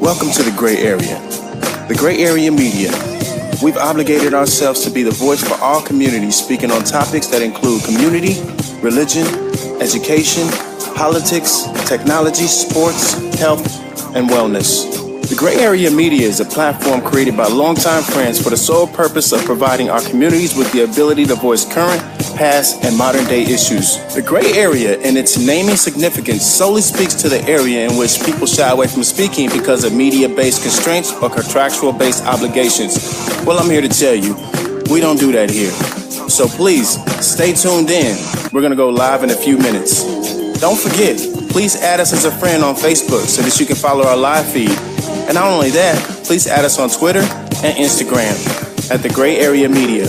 Welcome to the Gray Area. The Gray Area Media. We've obligated ourselves to be the voice for all communities, speaking on topics that include community, religion, education, politics, technology, sports, health, and wellness. The Gray Area Media is a platform created by longtime friends for the sole purpose of providing our communities with the ability to voice current, past, and modern-day issues. The Gray Area, in its naming significance, solely speaks to the area in which people shy away from speaking because of media-based constraints or contractual-based obligations. Well, I'm here to tell you, we don't do that here. So please, stay tuned in. We're going to go live in a few minutes. Don't forget, please add us as a friend on Facebook so that you can follow our live feed. And not only that, please add us on Twitter and Instagram at The Gray Area Media.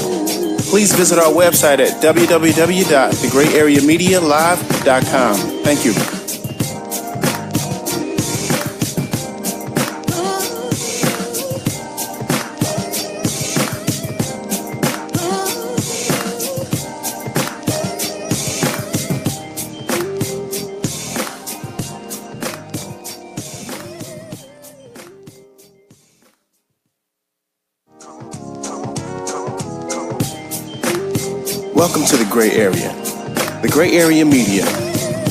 Please visit our website at www.thegrayareamedialive.com. Thank you. Welcome to the Gray Area. The Gray Area Media.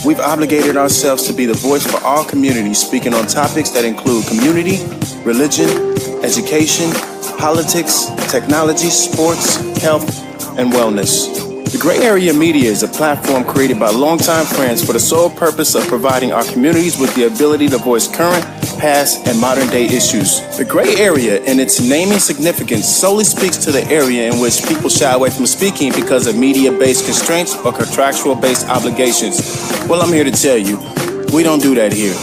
We've obligated ourselves to be the voice for all communities, speaking on topics that include community, religion, education, politics, technology, sports, health, and wellness. The Gray Area Media is a platform created by longtime friends for the sole purpose of providing our communities with the ability to voice current, past, and modern-day issues. The Gray Area, in its naming significance, solely speaks to the area in which people shy away from speaking because of media-based constraints or contractual-based obligations. Well, I'm here to tell you, we don't do that here.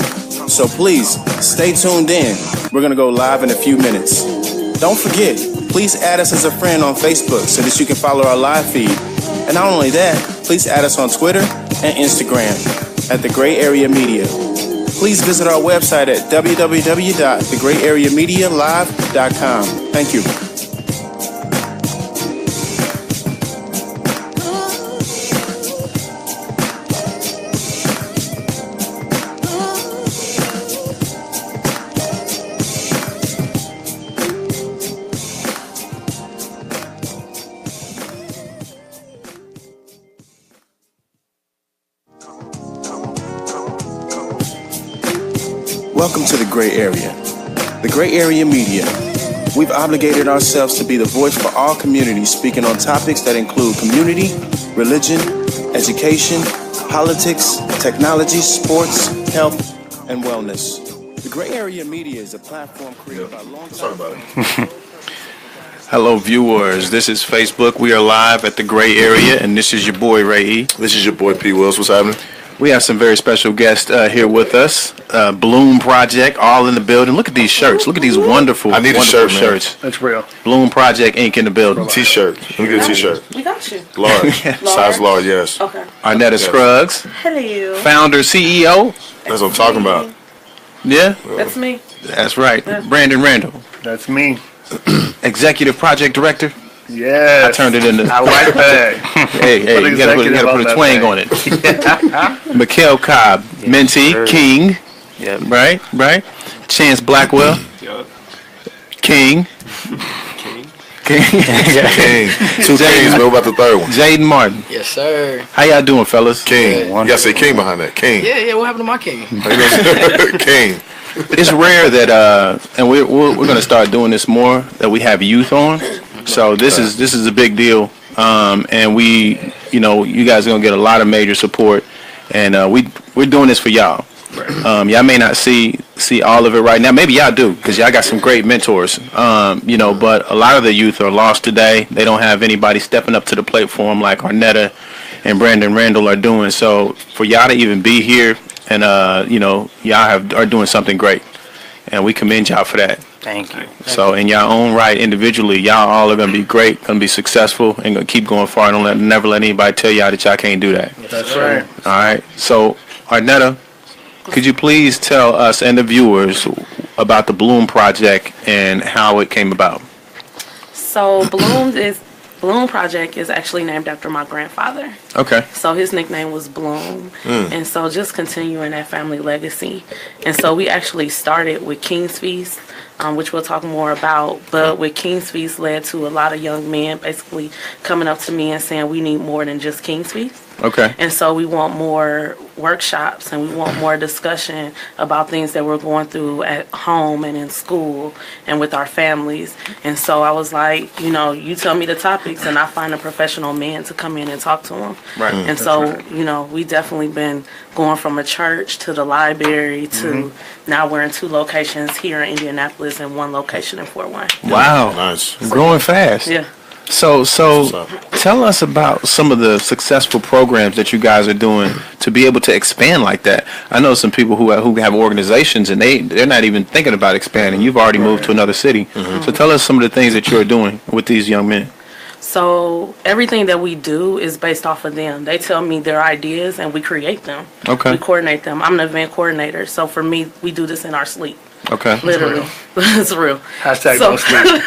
So please, stay tuned in. We're going to go live in a few minutes. Don't forget, please add us as a friend on Facebook so that you can follow our live feed. And not only that, please add us on Twitter and Instagram at The Gray Area Media. Please visit our website at www.thegrayareamedialive.com. Thank you. Welcome to the Gray Area. The Gray Area Media. We've obligated ourselves to be the voice for all communities, speaking on topics that include community, religion, education, politics, technology, sports, health, and wellness. The Gray Area Media is a platform created by longtime... Hello, viewers. This is Facebook. We are live at the Gray Area, and this is your boy, Ray E. This is your boy, P. Wills. What's happening? We have some very special guests here with us. Bloom Project, all in the building. Look at these shirts. Look at these wonderful, I need a wonderful shirt, man. shirts. That's real. Bloom Project Inc. in the building. T-shirt. Let me get a T-shirt. We got you. Large. Size large, yes. Okay. Arnetta Scruggs, Hello. founder, CEO. That's what I'm talking about. Yeah, That's me. that's right. Brandon Randall, That's me. executive project director. Yes. I turned it into. I like that. Hey, you gotta put a executive twang on on it. Mikhail Cobb, mentee, sir. King. Yep. Right. Chance Blackwell, King. King. Two kings, man. What about the third one? Jaden Martin. Yes, sir. How y'all doing, fellas? King. You gotta say king behind that. King. Yeah. What happened to my king? King. It's rare that, and we're going to start doing this more, that we have youth on. So this is a big deal, and we, you guys are going to get a lot of major support, and we're doing this for y'all. Y'all may not see all of it right now. Maybe y'all do, because y'all got some great mentors. But a lot of the youth are lost today. They don't have anybody stepping up to the plate for them like Arnetta and Brandon Randall are doing. So for y'all to even be here, and y'all are doing something great, and we commend y'all for that. Thank you. So in your own right, individually, y'all all are gonna be great, gonna be successful, and gonna keep going far. Never let anybody tell y'all that y'all can't do that. That's right. All right. So Arnetta, could you please tell us and the viewers about the Bloom Project and how it came about? So Bloom is Bloom Project is actually named after my grandfather. Okay. So his nickname was Bloom. And so just continuing that family legacy. And so we actually started with King's Feast, which we'll talk more about. But with King's Feast led to a lot of young men basically coming up to me and saying we need more than just King's Feast. Okay. And so we want more workshops and we want more discussion about things that we're going through at home and in school and with our families. And so I was like, you tell me the topics and I find a professional man to come in and talk to them. Right. And so, we definitely been going from a church to the library to now we're in 2 locations here in Indianapolis and 1 location in Fort Wayne. Wow. Nice. Growing fast. Yeah. So up? tell us about some of the successful programs that you guys are doing to be able to expand like that. I know some people who have organizations and they're not even thinking about expanding. You've already moved to another city. So tell us some of the things that you're doing with these young men. So everything that we do is based off of them. They tell me their ideas and we create them. Okay. We coordinate them. I'm an event coordinator. So for me, we do this in our sleep. Okay. Literally. It's real. Hashtag So- no sleep.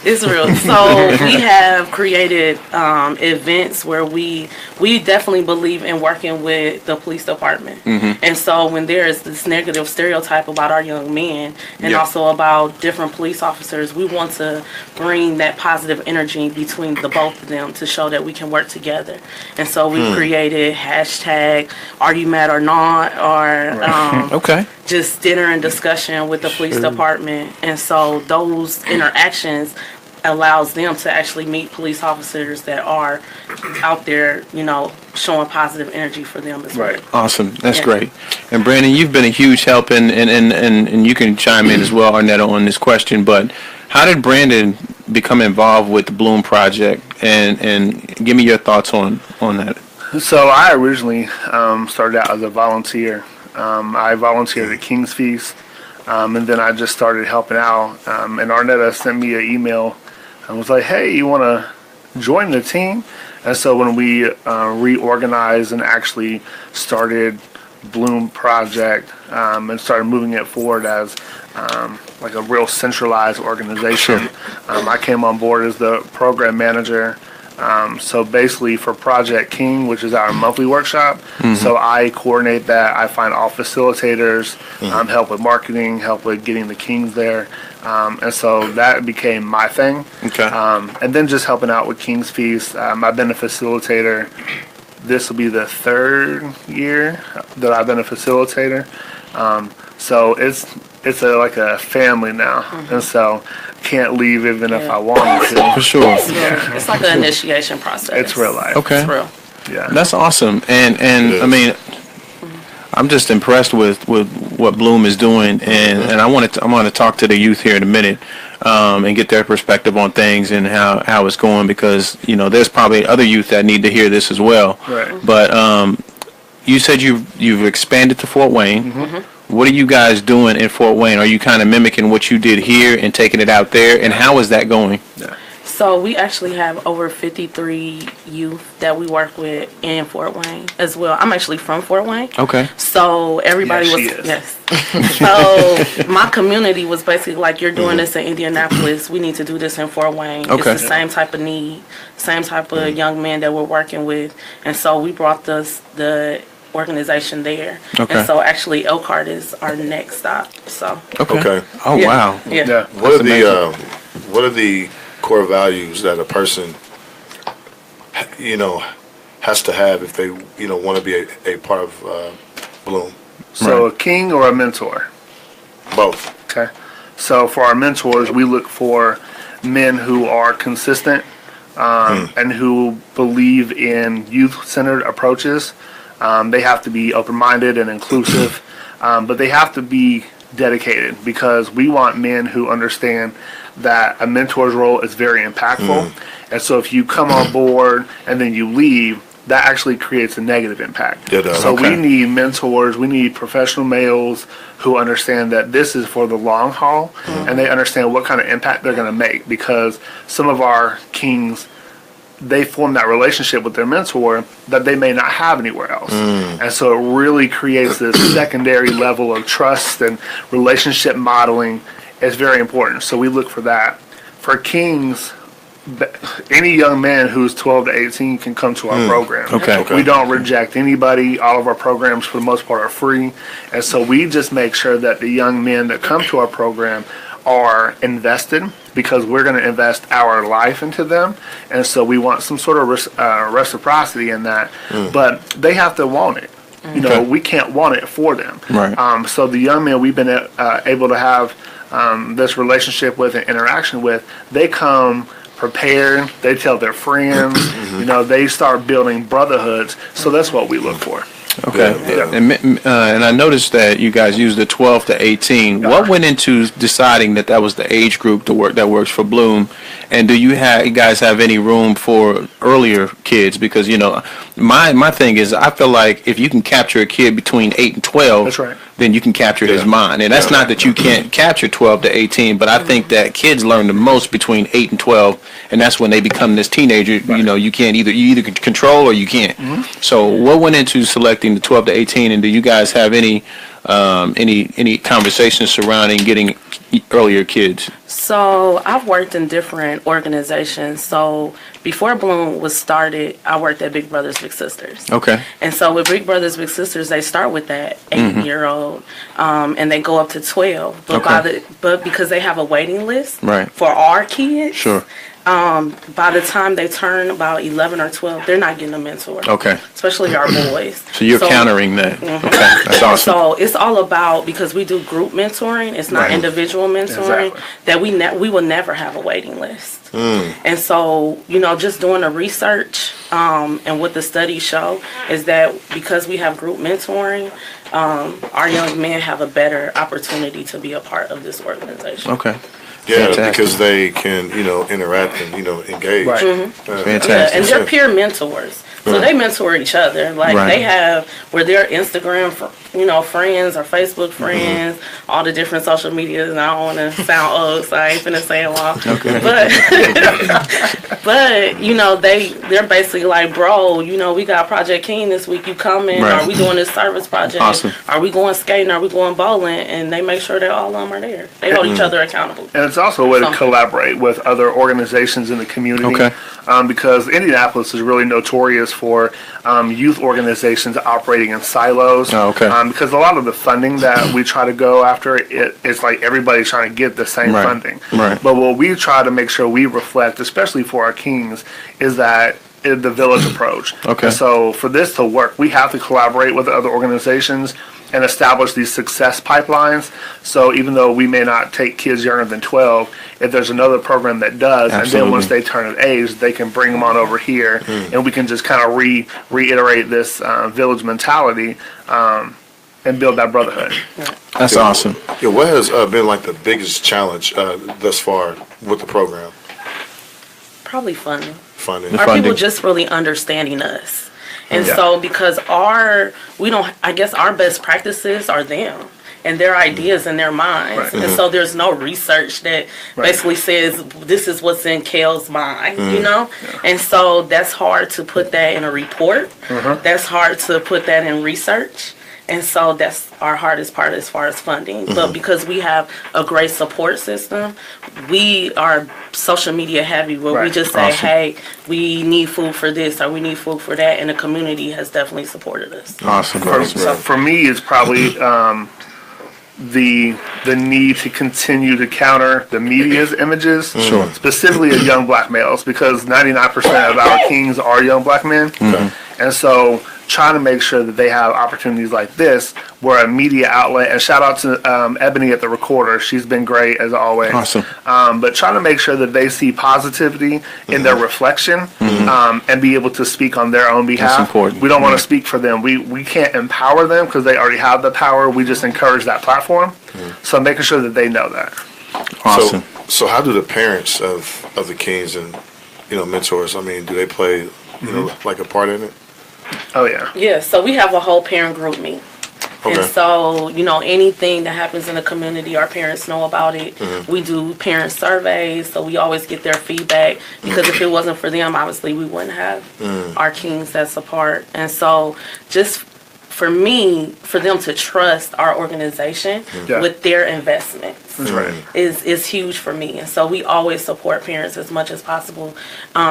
It's real. So we have created events where we definitely believe in working with the police department. And so when there is this negative stereotype about our young men and Yeah. also about different police officers, we want to bring that positive energy between the both of them to show that we can work together. And so we created hashtag Are You Mad or Not, or Okay. just dinner and discussion with the police department. And so those interactions allows them to actually meet police officers that are out there, showing positive energy for them as well. Right. Awesome. That's Yeah. great. And Brandon, you've been a huge help, and you can chime in as well, Arnetta, on this question. But how did Brandon become involved with the Bloom Project? And give me your thoughts on that. So I originally started out as a volunteer. I volunteered at King's Feast, and then I just started helping out. And Arnetta sent me an email and was like, hey, you want to join the team? And so when we reorganized and actually started Bloom Project and started moving it forward as like a real centralized organization, I came on board as the program manager. So basically for Project King, which is our monthly workshop, so I coordinate that. I find all facilitators, help with marketing, help with getting the Kings there. And so that became my thing. Okay. And then just helping out with King's Feast. I've been a facilitator. This will be the 3rd year that I've been a facilitator. So it's like a family now. And so can't leave even if I wanted to. For sure. It's like an initiation process. It's real life. Okay. It's real. Yeah. That's awesome. And I mean, I'm just impressed with what Bloom is doing, and I want to talk to the youth here in a minute, and get their perspective on things and how it's going, because there's probably other youth that need to hear this as well. Right. But you said you've expanded to Fort Wayne. What are you guys doing in Fort Wayne? Are you kind of mimicking what you did here and taking it out there? And how is that going? So we actually have over 53 youth that we work with in Fort Wayne as well. I'm actually from Fort Wayne. Okay. So everybody Yes, was, she is. yes. So my community was basically like, you're doing this in Indianapolis. We need to do this in Fort Wayne. Okay. It's the same type of need, same type of young men that we're working with. And so we brought the organization there. Okay. And so actually Elkhart is our next stop. So Okay. Oh, yeah. wow. Yeah. Yeah. What are the core values that a person, has to have if they, want to be a part of Bloom? So a king or a mentor? Both. Okay. So for our mentors, we look for men who are consistent and who believe in youth-centered approaches. They have to be open-minded and inclusive, but they have to be dedicated, because we want men who understand that a mentor's role is very impactful. And so if you come on board and then you leave, that actually creates a negative impact. It does. So Okay. we need mentors, we need professional males who understand that this is for the long haul, and they understand what kind of impact they're going to make, because some of our kings, they form that relationship with their mentor that they may not have anywhere else. And so it really creates this secondary level of trust, and relationship modeling is very important. So we look for that. For kings, any young man who's 12 to 18 can come to our program. Okay. We don't reject anybody. All of our programs, for the most part, are free. And so we just make sure that the young men that come to our program are invested, because we're going to invest our life into them. And so we want some sort of reciprocity in that. But they have to want it. You know, we can't want it for them. Right. So the young men we've been able to have this relationship with and interaction with, they come prepared, they tell their friends, you know, they start building brotherhoods. So that's what we look for. Okay. Yeah. And I noticed that you guys used the 12 to 18. What went into deciding that was the age group that works for Bloom? And do you guys have any room for earlier kids? Because, you know, my thing is, I feel like if you can capture a kid between 8 and 12, That's right. then you can capture his mind. And that's not that you can't capture 12 to 18, but I think that kids learn the most between 8 and 12, and that's when they become this teenager. You know, you either can control or you can't. So what went into selecting the 12 to 18, and do you guys have any conversations surrounding getting earlier kids? So I've worked in different organizations. So before Bloom was started, I worked at Big Brothers Big Sisters. Okay. And so with Big Brothers Big Sisters, they start with that 8-year-old, and they go up to 12. But but because they have a waiting list for our kids, Sure. By the time they turn about 11 or 12, they're not getting a mentor. Okay. Especially our boys. So you're countering that. Okay. That's awesome. So it's all about, because we do group mentoring, it's not individual mentoring, that we will never have a waiting list. And so, you know, just doing the research and what the studies show is that because we have group mentoring, our young men have a better opportunity to be a part of this organization. Okay. Yeah, Fantastic. because they can, you know, interact and, you know, engage. Right. Fantastic. Yeah, and they're peer mentors. So they mentor each other. Like they have where their Instagram, friends or Facebook friends, all the different social medias. And I don't want to sound old, so I ain't finna say them all. Okay. But you know, they're basically like, bro, you know, we got Project King this week. You coming? Right. Are we doing this service project? Awesome. Are we going skating? Are we going bowling? And they make sure that all of them are there. They hold each other accountable. And it's also a way to collaborate with other organizations in the community. Okay. Because Indianapolis is really notorious for youth organizations operating in silos. Oh, okay. Because a lot of the funding that we try to go after, it's like everybody's trying to get the same funding. Right. But what we try to make sure we reflect, especially for our Kings, is that the village approach. Okay. And so for this to work, we have to collaborate with other organizations and establish these success pipelines. So even though we may not take kids younger than 12, if there's another program that does, and then once they turn of age, they can bring them on over here, and we can just kind of reiterate this village mentality and build that brotherhood. That's awesome. Yeah, what has been like the biggest challenge thus far with the program? Probably funding. Funding. Our Funding. people just really understanding us. And Yeah. so because our best practices are them and their ideas and their minds. Right. And so there's no research that basically says this is what's in Kale's mind, you know? And so that's hard to put that in a report. That's hard to put that in research. And so that's our hardest part as far as funding. But because we have a great support system, we are social media heavy where we just say, hey, we need food for this or we need food for that. And the community has definitely supported us. Awesome. For me, it's probably the need to continue to counter the media's images, specifically of young black males, because 99% of our Kings are young black men. And so trying to make sure that they have opportunities like this where a media outlet, and shout out to Ebony at the Recorder, she's been great as always. Awesome. But trying to make sure that they see positivity in their reflection and be able to speak on their own behalf. That's important. We don't want to speak for them. We can't empower them because they already have the power. We just encourage that platform. So making sure that they know that. Awesome. So how do the parents of the Kings and, you know, mentors, I mean, do they play, you know, like a part in it? Oh, yeah. Yeah, so we have a whole parent group meet. Okay. And so, you know, anything that happens in the community, our parents know about it. We do parent surveys, so we always get their feedback. Because if it wasn't for them, obviously we wouldn't have our Kings that's a part. And so just for me, for them to trust our organization with their investments. is huge for me. And so we always support parents as much as possible.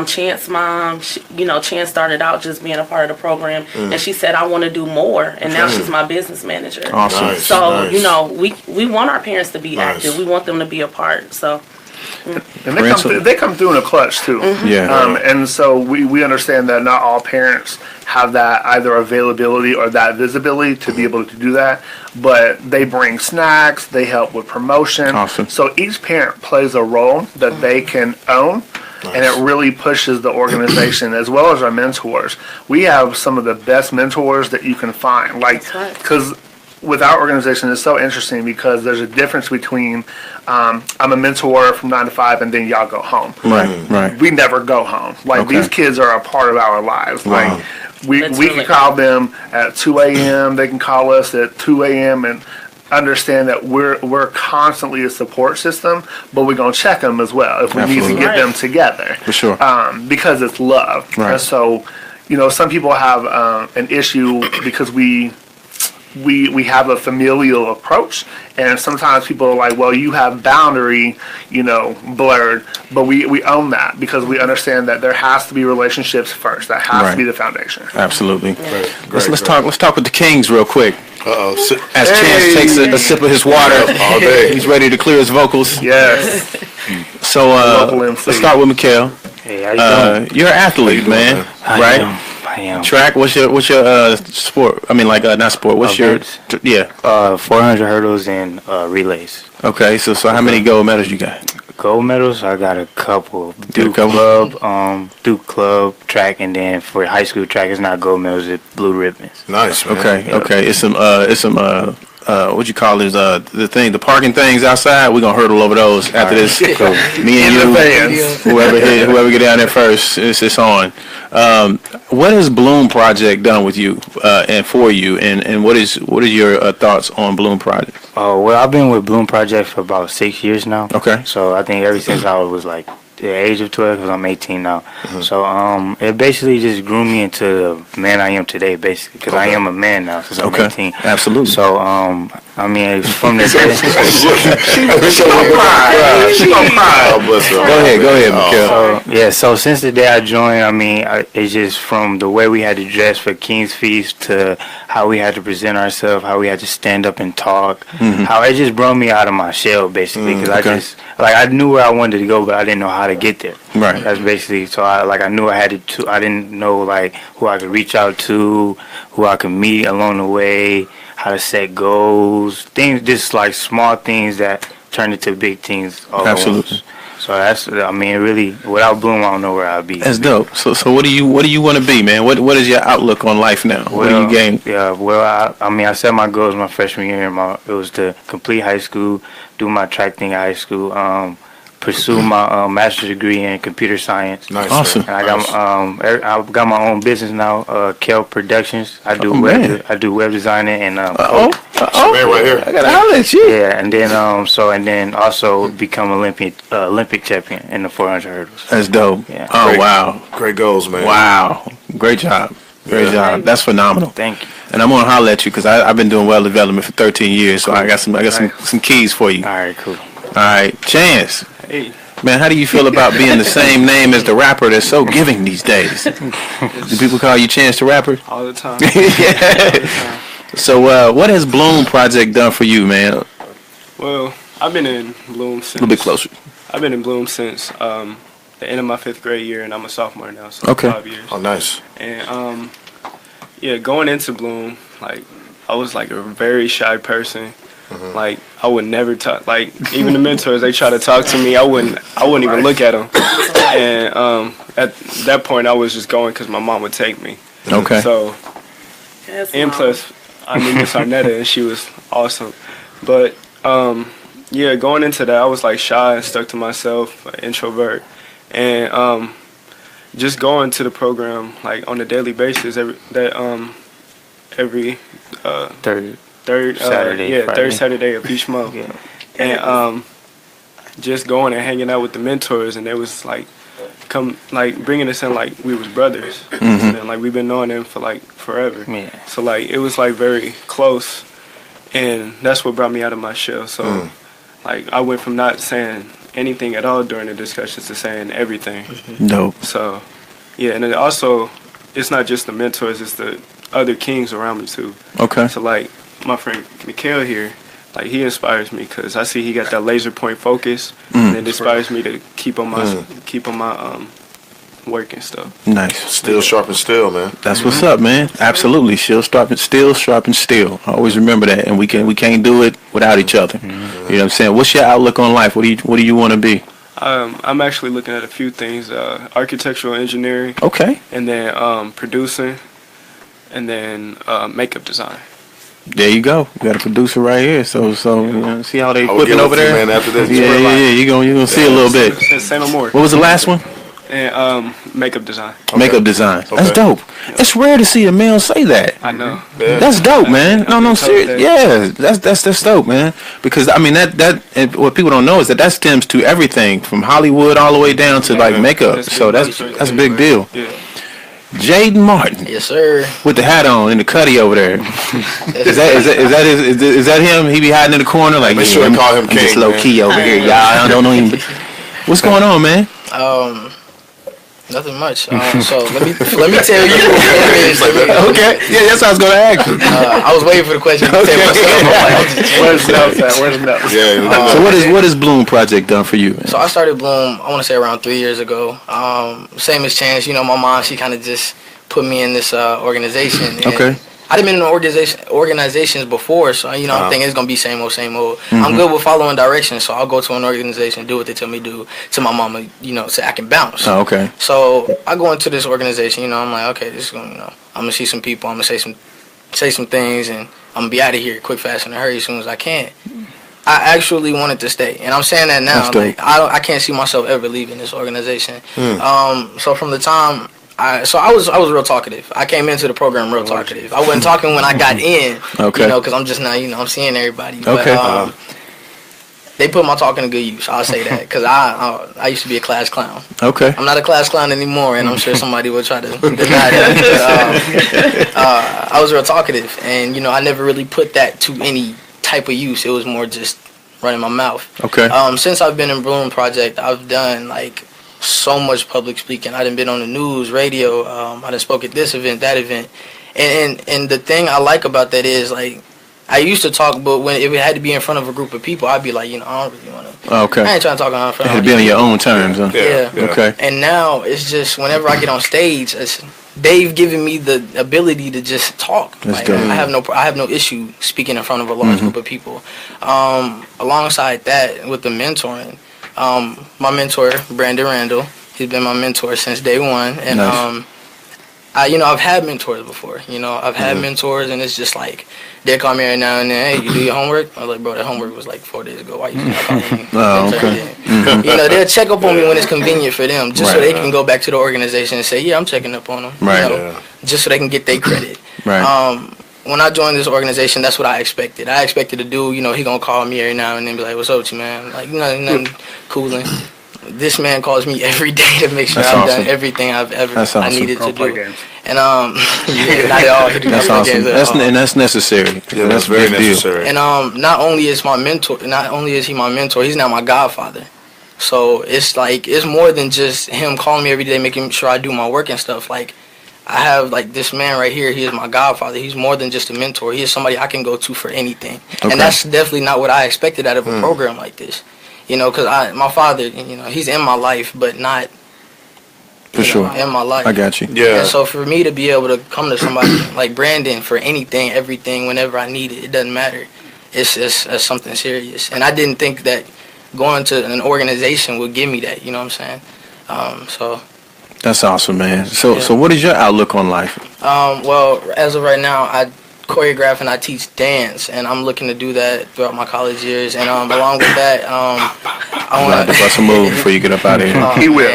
Chance mom, Chance started out just being a part of the program, and she said, I want to do more, and now she's my business manager. Awesome. Nice, So, nice. we want our parents to be active. We want them to be a part. So, And they come through in a clutch too. Yeah. And so we understand that not all parents have that either availability or that visibility to be able to do that. But they bring snacks, they help with promotion. Awesome. So each parent plays a role that they can own. And it really pushes the organization as well as our mentors. We have some of the best mentors that you can find. That's right. Because with our organization, it's so interesting because there's a difference between I'm a mentor from 9 to 5 and then y'all go home. Right. We never go home. Okay. These kids are a part of our lives. Wow. We Literally. can call them at 2 a.m. They can call us at 2 a.m. and understand that we're constantly a support system, but we're gonna check them as well if we need Absolutely. to get them Right. together. For sure. Because it's love. Right. And so, some people have an issue because we have a familial approach, and sometimes people are like, well, you have boundary, blurred, but we own that because we understand that there has to be relationships first. That has Right. to be the foundation. Absolutely. Let's Great. talk with the Kings real quick. As Chance takes a sip of his water, All day. he's ready to clear his vocals. Yes. So Local MC. let's start with Mikhail. Hey, how you doing? You're an athlete, man, right? I am. Track. What's your sport? I mean, not sport. What's Events. Yeah. 400 hurdles and relays. Okay. So how many gold medals you got? Gold medals, I got a couple. Got a Duke couple? Club track, and then for high school track, it's not gold medals, it's blue ribbons. Nice, man. Okay. It's some what you call these the parking things outside. We're gonna hurdle over those after this. Me and you, whoever get down there first, it's on. What has Bloom Project done with you and for you, and what is your thoughts on Bloom Project? Oh, well, I've been with Bloom Project for about 6 years now. Okay. So I think ever since I was like the age of 12, because I'm 18 now. So it basically just grew me into the man I am today, basically, because I am a man now since I'm 18. Absolutely. So I mean, from the She gonna cry. Oh, bless her. Go ahead, Mikhail. So since the day I joined, I mean, it's just from the way we had to dress for King's Feast to how we had to present ourselves, how we had to stand up and talk, how it just brought me out of my shell, basically, because I knew where I wanted to go, but I didn't know how to get there. Right. That's basically, so I knew I had to, I didn't know like who I could reach out to, who I could meet along the way, how to set goals, things, just like small things that turn into big things all at once. So that's, I mean, really, without Bloom, I don't know where I'd be. That's dope. So what do you want to be, man? What is your outlook on life now? What do you gain? Yeah, well, I mean, I set my goals my freshman year. It was to complete high school, do my track thing at high school, pursue my master's degree in computer science. Nice. Awesome. And I got my own business now, Kel Productions. I do web designing and Man, right here. I gotta holler at you. yeah, and then also become Olympic champion in the 400 hurdles. That's dope. Yeah. Oh Great. wow. Great goals, man. Wow. Great job. Great job. That's phenomenal. Thank you. And I'm gonna holler at you because I've been doing well development for 13 years, so I got some keys for you. All right, cool. All right, Chance. Hey, Man, how do you feel about being the same name as the rapper that's so giving these days? Do people call you Chance the Rapper? all the time. Yeah. So, what has Bloom Project done for you, man? A Well, I've been in Bloom since. little bit closer. I've been in Bloom since the end of my 5th grade year, and I'm a sophomore now, so Okay. 5 years. Oh, nice. And yeah, going into Bloom, like I was like a very shy person. Like I would never talk. Like even the mentors, they try to talk to me. I wouldn't even look at them. And at that point, I was just going because my mom would take me. Okay. So Yes, and Mom. plus, I knew Miss Arnetta, and she was awesome. But yeah, going into that, I was like shy and stuck to myself, introvert, and just going to the program like on a daily basis. Every Third Saturday, Friday. third Saturday of each month, Yeah. and just going and hanging out with the mentors, and they was like bringing us in like we was brothers, and like we've been knowing them for like forever. Yeah. So like it was like very close, and that's what brought me out of my shell. So Like I went from not saying anything at all during the discussions to saying everything. Dope. So, yeah, and then also, it's not just the mentors; it's the other kings around me too. Okay. So like my friend Mikhail here, like he inspires me because I see he got that laser point focus, and it inspires me to keep on my work and stuff. Nice. Still sharp and still, man. That's what's up, man. Absolutely. Still sharp and still. Always remember that, and we can't do it without each other. You know what I'm saying? What's your outlook on life? What do you want to be? I'm actually looking at a few things: architectural engineering, Okay. and then producing, and then makeup design. There you go. We got a producer right here. So you know, see how they I will whipping get over with you, there? man, after this. Yeah. You're gonna see a little bit. Say no more. What was the last one? And makeup design. Makeup design. That's Okay. dope. It's rare to see a male say that. I know. Yeah. That's dope, man. No, serious. that. Yeah, that's dope, man. Because I mean that and what people don't know is that stems to everything from Hollywood all the way down to like makeup. So that's a big deal. Yeah. Jaden Martin Yes, sir. with the hat on in the cutty over there. Is that him? He be hiding in the corner like. Make sure I'm you call him I'm just King, low man. key over here, y'all. I don't know him. What's going on, man? Nothing much. So let me tell you. Okay, yeah, that's what I was gonna ask you. I was waiting for the question. To tell myself. Where's Nels at? Where's Nels? Yeah. So what is Bloom Project done for you? So I started Bloom, I want to say around 3 years ago. Same as Chance, you know, my mom, she kind of just put me in this organization. And Okay. I'd been in organizations before, so, you know, I'm thinking it's going to be same old. I'm good with following directions, so I'll go to an organization, do what they tell me to do, to my mama, you know, say I can bounce. Oh, okay. So I go into this organization, you know, I'm like, okay, this is going to, you know, I'm going to see some people, I'm going to say some things, and I'm going to be out of here quick, fast, and in a hurry as soon as I can. I actually wanted to stay, and I'm saying that now. That's dope. Like I can't see myself ever leaving this organization. So from the time I was real talkative. I came into the program real talkative. I wasn't talking when I got in, Okay. you know, because I'm just not, you know, I'm seeing everybody. But, Okay. they put my talking to good use. I'll say that because I used to be a class clown. Okay. I'm not a class clown anymore, and I'm sure somebody will try to deny that. But, I was real talkative, and you know, I never really put that to any type of use. It was more just running my mouth. Okay. Since I've been in Bloom Project, I've done like so much public speaking. I done been on the news, radio. I done spoke at this event, that event, and the thing I like about that is like I used to talk, but when if it had to be in front of a group of people, I'd be like, you know, I don't really want to. Okay. I ain't trying to talk in front It had of to be on your own terms, huh? Yeah. Okay. And now it's just whenever I get on stage, they've given me the ability to just talk. That's Like, dope. I have no issue speaking in front of a large group of people. Alongside that, with the mentoring, my mentor Brandon Randall, he's been my mentor since day one, and Nice. I've had mentors before. You know, I've had mentors, and it's just like they call me every now and then. Hey, you do your homework? I was like, bro, that homework was like 4 days ago. Why you not calling me? Oh, They okay. turned in. You know, they'll check up on me when it's convenient for them, just so Right. they can go back to the organization and say, yeah, I'm checking up on them. Right. You know, just so they can get their credit. Right. When I joined this organization, that's what I expected. I expected a dude, you know, he gonna call me every now and then, be like, "What's up with you, man?" Like, nothing cooling. This man calls me every day to make sure That's I've awesome. done everything I've ever That's I awesome. needed to Don't play do. games. And yeah, not at all. He do not That's play awesome. games at That's all. and that's necessary. Yeah, that's that's very a big deal. necessary. And not only is he my mentor, he's now my godfather. So it's like it's more than just him calling me every day, making sure I do my work and stuff. Like I have like this man right here. He is my godfather. He's more than just a mentor. He is somebody I can go to for anything. Okay. And that's definitely not what I expected out of a program like this. You know, because my father, you know, he's in my life, but not For sure. in my life. I got you. Yeah. And so for me to be able to come to somebody like Brandon for anything, everything, whenever I need it, it doesn't matter. It's something serious. And I didn't think that going to an organization would give me that. You know what I'm saying? So. That's awesome, man. So Yeah. so what is your outlook on life? Well, as of right now, I choreograph and I teach dance, and I'm looking to do that throughout my college years. And along with that, I You want have to bust a move before you get up out of here. He will.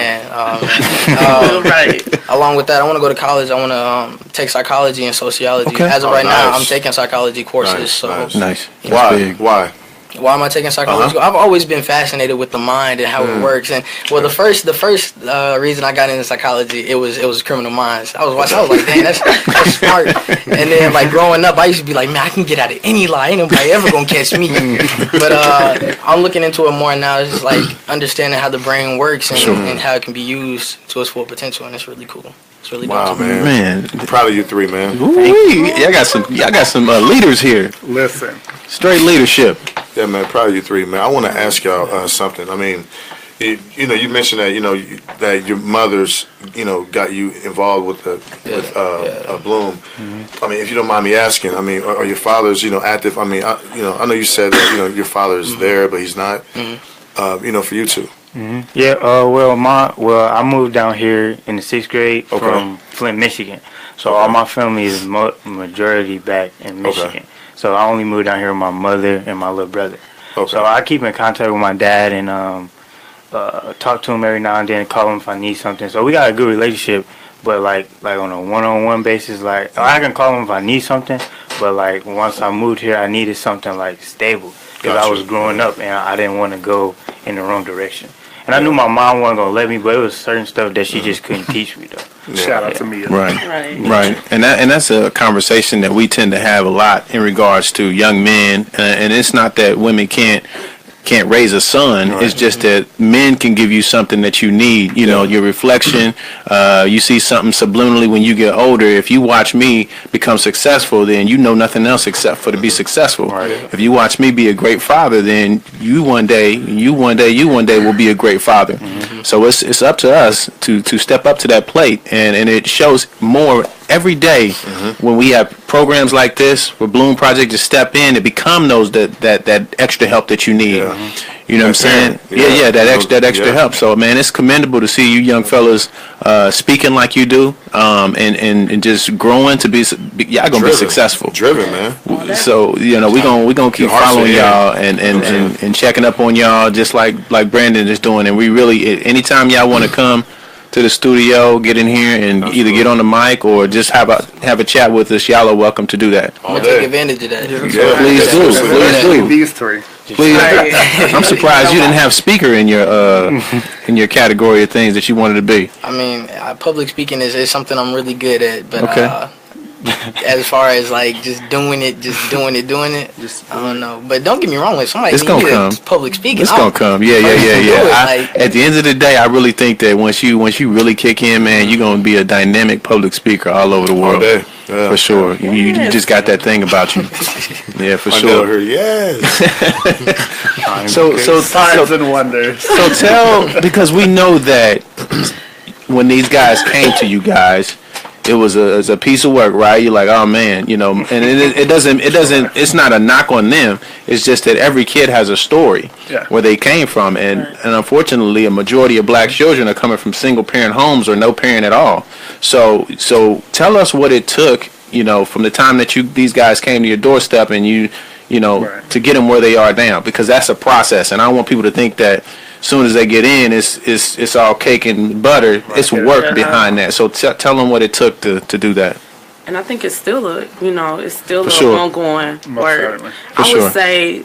Right. Along with that, I want to go to college. I want to take psychology and sociology. Okay. As of Oh, right now, nice. I'm taking psychology courses. Nice, so nice. Nice. That's Why? big. Why? Why am I taking psychology school? I've always been fascinated with the mind and how it works. And well, the first reason I got into psychology, it was Criminal Minds. I was watching. I was like, dang, that's smart. And then like growing up, I used to be like, man, I can get out of any lie. Ain't nobody ever gonna catch me. But I'm looking into it more now. It's just like understanding how the brain works and how it can be used to its full potential, and it's really cool. It's really Wow, dope. man. I'm proud of you three, man. Y'all got some leaders here. Listen. Straight leadership. Yeah, man, proud of you three, man. I want to ask y'all something. I mean, you mentioned that that your mothers got you involved with Bloom. I mean, if you don't mind me asking, I mean, are your fathers active? I mean, I know you said that your father's there, but he's not. For you two. Yeah. I moved down here in the 6th grade from Flint, Michigan. So all my family is majority back in Michigan. So I only moved down here with my mother and my little brother. So I keep in contact with my dad and talk to him every now and then, call him if I need something. So we got a good relationship, but like on a one-on-one basis, like I can call him if I need something, but like once I moved here, I needed something like stable because I was growing up and I didn't want to go in the wrong direction. And I knew my mom wasn't gonna let me, but it was certain stuff that she just couldn't teach me though. Shout out to Mia. Right. And that's a conversation that we tend to have a lot in regards to young men. And it's not that women can't raise a son. It's just that men can give you something that you need. Your reflection. You see something subliminally when you get older. If you watch me become successful, then you know nothing else except for to be successful. Right. If you watch me be a great father, then you one day will be a great father. So it's up to us to step up to that plate, and it shows more every day when we have programs like this where Bloom Project just step in and become that extra help that you need. You know what I'm saying? That extra help. So man, it's commendable to see you young fellas speaking like you do, and just growing to be y'all gonna be successful. Driven, man. So we gonna keep following y'all and checking up on y'all just like Brandon is doing. And we really, anytime y'all want to come to the studio, get in here and either get on the mic or just have a chat with us, y'all are welcome to do that. I'm gonna take advantage of that. Please do. These three. Please. I'm surprised you didn't have speaker in your category of things that you wanted to be. I mean, public speaking is something I'm really good at, but as far as like just doing it, I don't know. But don't get me wrong, if somebody it's gonna come. Public speaking, it's gonna come. Yeah. At the end of the day, I really think that once you really kick in, man, you're gonna be a dynamic public speaker all over the world. For sure. You just got that thing about you. Yeah, for sure. Her, yes. So signs and wonders. So tell, because we know that when these guys came to you guys, it was a piece of work, right? You're like, oh man, and it's not a knock on them. It's just that every kid has a story where they came from, and unfortunately, a majority of black children are coming from single parent homes or no parent at all. So tell us what it took, from the time that these guys came to your doorstep and to get them where they are now, because that's a process, and I don't want people to think that as soon as they get in, it's all cake and butter. Right. It's work behind that. So tell them what it took to do that. And I think it's still ongoing work. I would say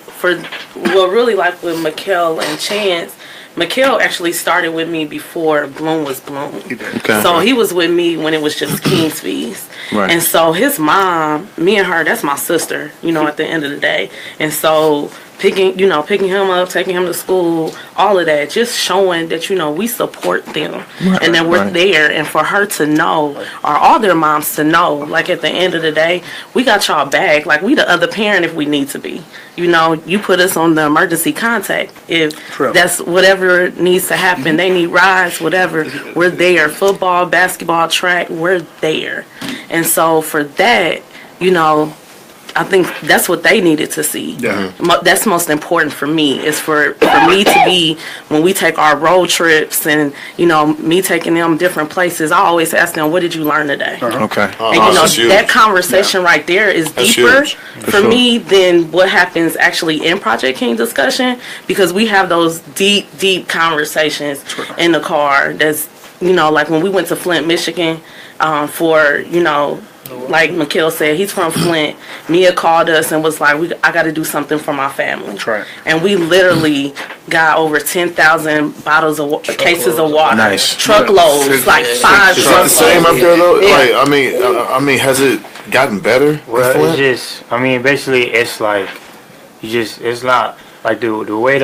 really like with Mikkel and Chance. Mikkel actually started with me before Bloom was Bloom. Okay. So he was with me when it was just King's Feast. Right. And so his mom, me and her, that's my sister, at the end of the day. And so picking him up, taking him to school, all of that, just showing that, we support them and that we're there. And for her to know, or all their moms to know, like at the end of the day, we got y'all back. Like we the other parent if we need to be. You put us on the emergency contact. If that's whatever needs to happen, they need rides, whatever, we're there. Football, basketball, track, we're there. And so for that, I think that's what they needed to see. Yeah. That's most important for me, is for me to be, when we take our road trips and, me taking them different places, I always ask them, what did you learn today? Okay. And, that conversation right there is deeper for me than what happens actually in Project King discussion, because we have those deep conversations in the car. That's, like when we went to Flint, Michigan, for, Like Mikhail said, he's from Flint. Mia called us and was like, I got to do something for my family. That's right. And we literally got over 10,000 bottles of cases of water. Nice. Truckloads, like 5 Is that the truckloads. same up there though? Yeah. Like, I mean, has it gotten better? Well, it's just, I mean, basically, it's like, it's not, like, the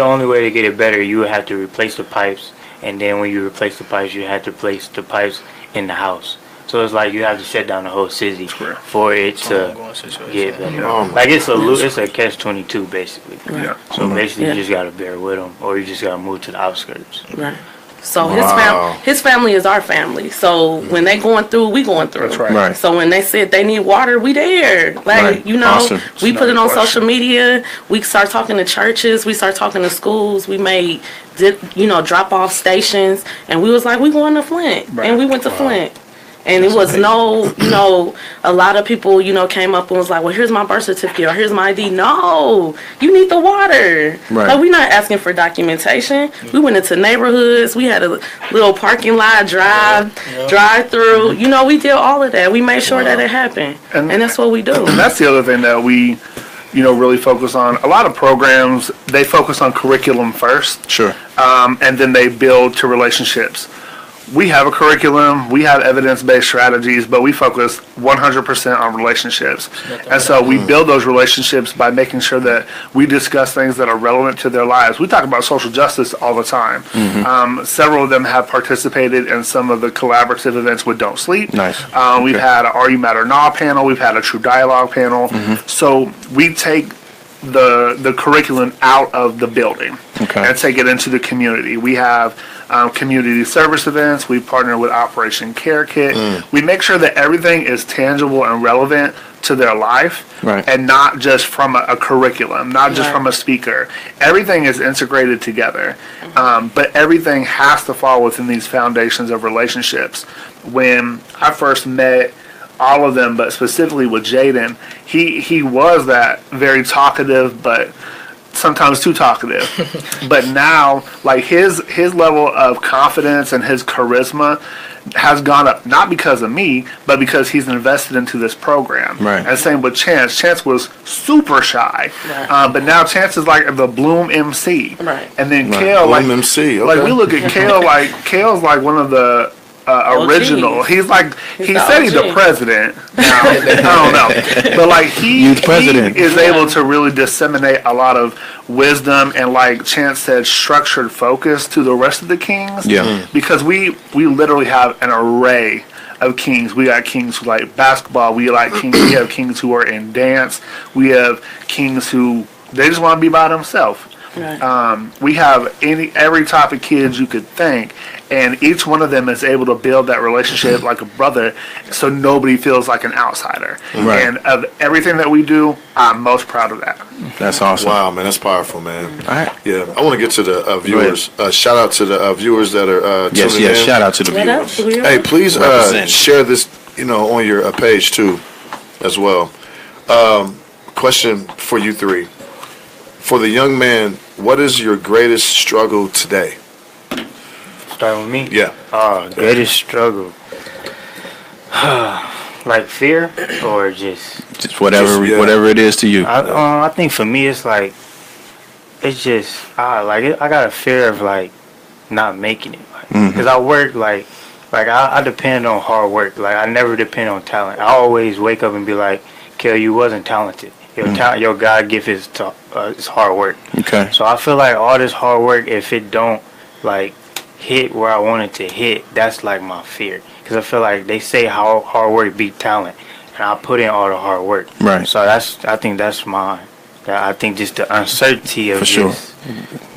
only way to get it better, you would have to replace the pipes, and then when you replace the pipes, you have to replace the pipes in the house. So it's like you have to shut down the whole city for it to get better. Like, it's a catch-22, basically. Yeah. So basically, you just gotta bear with them, or you just gotta move to the outskirts. Right. So Wow. his family is our family. So when they going through, we going through. That's right. Right. So when they said they need water, we there. Like, Right. you know, Awesome. we put it on question. social media. We start talking to churches. We start talking to schools. We made, drop off stations. And we was like, we going to Flint. Right. And we went to Flint. And it was a lot of people, came up and was like, well, here's my birth certificate or here's my ID. No, you need the water. Right. Like, we're not asking for documentation. We went into neighborhoods. We had a little parking lot, drive through. We did all of that. We made sure that it happened. And that's what we do. And that's the other thing that we, really focus on. A lot of programs, they focus on curriculum first. Sure. And then they build to relationships. We have a curriculum, we have evidence-based strategies, but we focus 100% on relationships. And so we build those relationships by making sure that we discuss things that are relevant to their lives. We talk about social justice all the time. Several of them have participated in some of the collaborative events with Don't Sleep. Nice. We've had an Are You Mad or Not panel, we've had a True Dialogue panel. So we take the curriculum out of the building and take it into the community. We have community service events. We partner with Operation Care Kit. We make sure that everything is tangible and relevant to their life, and not just from a curriculum, not just from a speaker. Everything is integrated together, but everything has to fall within these foundations of relationships. When I first met all of them, but specifically with Jaden, he was that very talkative, but sometimes too talkative. But now, like, his level of confidence and his charisma has gone up, not because of me, but because he's invested into this program. Right. And same with Chance. Chance was super shy, but now Chance is like the Bloom MC. Right. And then Kale, Bloom MC, okay. like we look at Kale, like Kale's like one of the original. He's like, he said he's the president. Now, I don't know, but like he is able to really disseminate a lot of wisdom and, like Chance said, structured focus to the rest of the kings. Yeah. Because we literally have an array of kings. We got kings who like basketball. We have kings who are in dance. We have kings who they just want to be by themselves. Right. We have every type of kids you could think, and each one of them is able to build that relationship like a brother, so nobody feels like an outsider. Right. And of everything that we do, I'm most proud of that. That's awesome. Wow, man, that's powerful, man. All right. Yeah, I want to get to the viewers. Shout out to the viewers that are tuning in. Yes. Shout out to the What up? viewers. Hey, please share this, on your page too, as well. Question for you three: for the young man, what is your greatest struggle today? Start with me? Yeah. Greatest struggle. Like fear or just whatever it is to you. I think for me it's like it's just I got a fear of like not making it, because I work like I depend on hard work. Like I never depend on talent. I always wake up and be like, Kel, you wasn't talented. Your God gift is hard work. Okay. So I feel like all this hard work, if it don't like hit where I want it to hit, that's like my fear. Because I feel like they say how hard work beat talent, and I put in all the hard work. Right. So I think that's mine. I think just the uncertainty of For sure. this.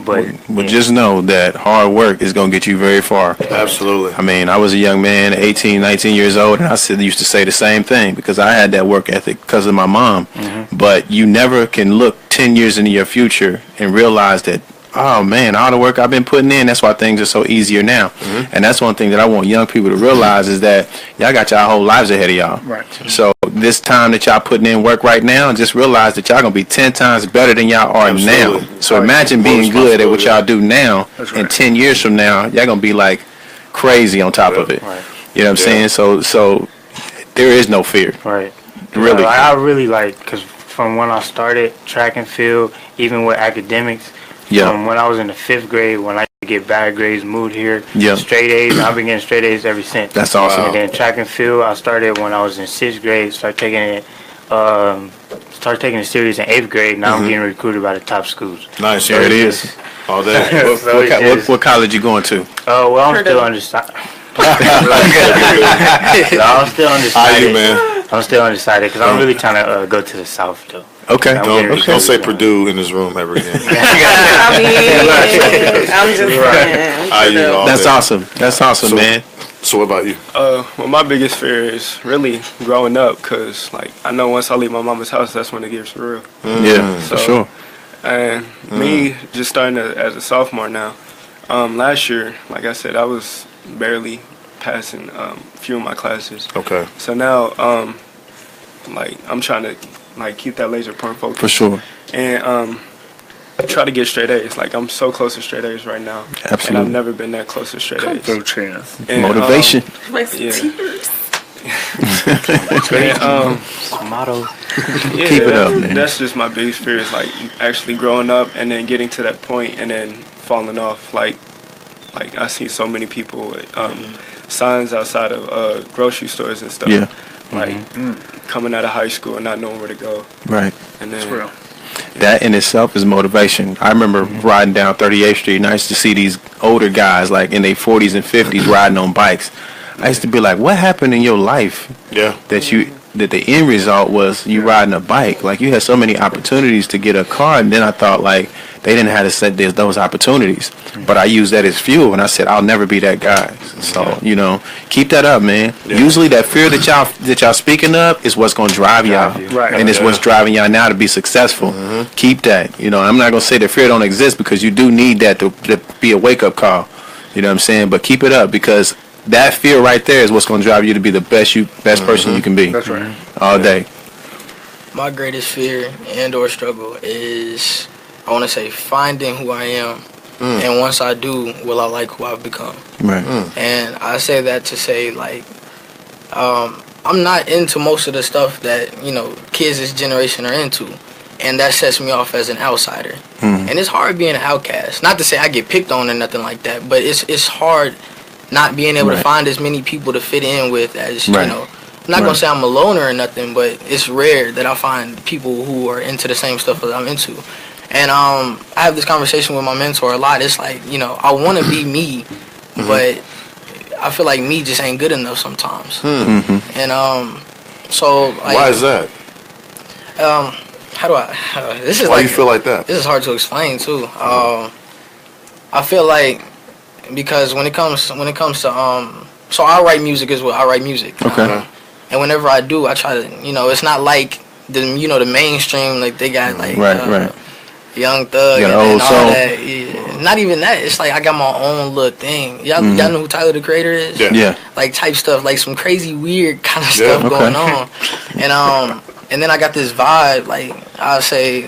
But just know that hard work is going to get you very far. Absolutely. I mean, I was a young man, 18, 19 years old, and I used to say the same thing because I had that work ethic because of my mom. But you never can look 10 years into your future and realize that, oh man, all the work I've been putting in, that's why things are so easier now. And that's one thing that I want young people to realize is that y'all got y'all whole lives ahead of y'all. Right. So this time that y'all putting in work right now, just realize that y'all going to be 10 times better than y'all are now. So imagine being good at what y'all do now, and 10 years from now, y'all going to be like crazy on top of it. Right. You know what I'm saying? So there is no fear. Right. Really. Like, I really like, because from when I started track and field, even with academics, Yeah. from when I was in the 5th grade, when I used to get bad grades, moved here, Yeah. straight A's, I've been getting straight A's ever since. That's awesome. And then track and field, I started when I was in 6th grade, started taking the series in 8th grade. Now I'm getting recruited by the top schools. Nice. There it is. All day. So it's just- What college you going to? well, I'm Purdue. still undecided. No, I'm still How undecided. you, man? I'm still undecided because I'm really trying to go to the south though. Okay. I'm Don't, getting don't say recruited. Purdue in this room ever again. I mean, I'm just saying. IU all That's day. awesome. That's awesome, So- man. So what about you? Well, my biggest fear is really growing up, cause like I know once I leave my mama's house, that's when it gets for real. Yeah, for So- sure. And me just starting as a sophomore now. Last year, like I said, I was barely passing a few of my classes. Okay. So now, like I'm trying to like keep that laser point focus For sure. and try to get straight A's. Like I'm so close to straight A's right now, and Absolutely. I've never been that close to straight A's. No chance. And, Motivation. Makes Yeah. tears. And, Motto. yeah, Keep it up, man. That's just my biggest fear is like actually growing up and then getting to that point and then falling off. Like I see so many people with signs outside of grocery stores and stuff. Yeah. Like coming out of high school and not knowing where to go. Right. And then It's real. That in itself is motivation. I remember riding down 38th Street and I used to see these older guys like in their 40s and 50s riding on bikes. I used to be like, what happened in your life Yeah. that the end result was you riding a bike? Like you had so many opportunities to get a car, and then I thought like they didn't have to set those opportunities. But I used that as fuel, and I said I'll never be that guy. So keep that up, man. Yeah. Usually that fear that y'all speaking of is what's gonna drive y'all, Right. and it's what's driving y'all now to be successful. Keep that. I'm not gonna say that fear don't exist because you do need that to be a wake up call. You know what I'm saying? But keep it up because that fear right there is what's gonna drive you to be the best person you can be. That's right. All day. My greatest fear and or struggle is, I want to say, finding who I am. And once I do, will I like who I've become? Right. And I say that to say, like, I'm not into most of the stuff that, kids this generation are into. And that sets me off as an outsider. And it's hard being an outcast. Not to say I get picked on or nothing like that, but it's hard not being able to Right. find as many people to fit in with as, Right. I'm not going Right. to say I'm a loner or nothing, but it's rare that I find people who are into the same stuff that I'm into. And I have this conversation with my mentor a lot. It's like, I want to be me, but I feel like me just ain't good enough sometimes. And so like, Why is that? how do I? This is Why like you feel like that? this is hard to explain too. I feel like because when it comes to so I write music as well. I write music. Okay. And whenever I do, I try to it's not like the mainstream, like they got like Right. Young Thug You and, got an old and all soul. that. Yeah. Not even that. It's like I got my own little thing. Y'all know who Tyler the Creator is? Yeah. Yeah. Like type stuff, like some crazy weird kind of Yeah, stuff okay. going on. And then I got this vibe, like I'll say,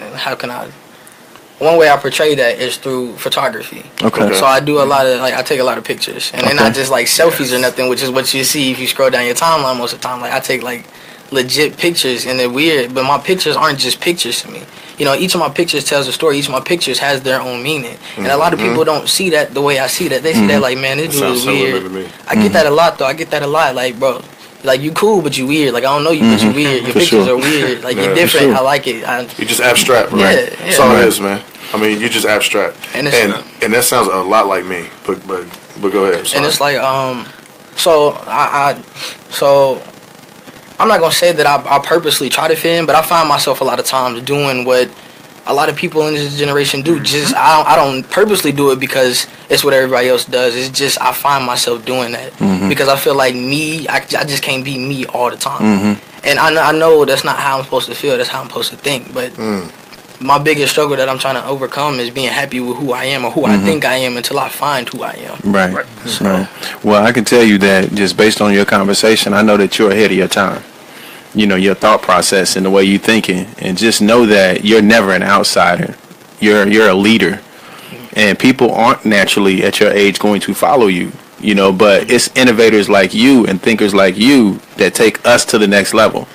one way I portray that is through photography. Okay. So I do a lot of I take a lot of pictures, and they're not just like selfies or nothing, which is what you see if you scroll down your timeline most of the time. Like I take like legit pictures, and they're weird, but my pictures aren't just pictures to me. Each of my pictures tells a story. Each of my pictures has their own meaning, and a lot of people don't see that the way I see that. They see that like, man, this dude Sounds is similar weird. to me. I get that a lot though. I get that a lot. Like, bro, like you cool, but you weird. Like I don't know you, but you weird. Your For pictures sure. are weird. Like Yeah, you're for different. sure. I like it. You just abstract, bro. Yeah, That's yeah. all it is, man. I mean, you just abstract, And and it's- that sounds a lot like me. But go ahead. And it's like so I'm not gonna say that I purposely try to fit in, but I find myself a lot of times doing what a lot of people in this generation do. Just I don't purposely do it because it's what everybody else does. It's just I find myself doing that because I feel like me. I just can't be me all the time. And I know that's not how I'm supposed to feel. That's how I'm supposed to think. But my biggest struggle that I'm trying to overcome is being happy with who I am or who I think I am until I find who I am. Right. Right. Right. Well, I can tell you that just based on your conversation, I know that you're ahead of your time. Your thought process and the way you're thinking, and just know that you're never an outsider. You're a leader, and people aren't naturally at your age going to follow you. you know, but it's innovators like you and thinkers like you that take us to the next level.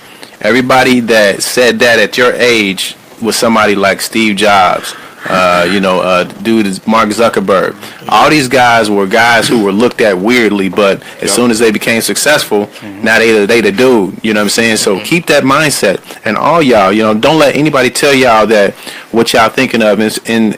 Everybody that said that at your age was somebody like Steve Jobs, dude is Mark Zuckerberg. All these guys were guys who were looked at weirdly, but as soon as they became successful, now they the dude. You know what I'm saying? So keep that mindset, and all y'all, don't let anybody tell y'all that what y'all thinking of is in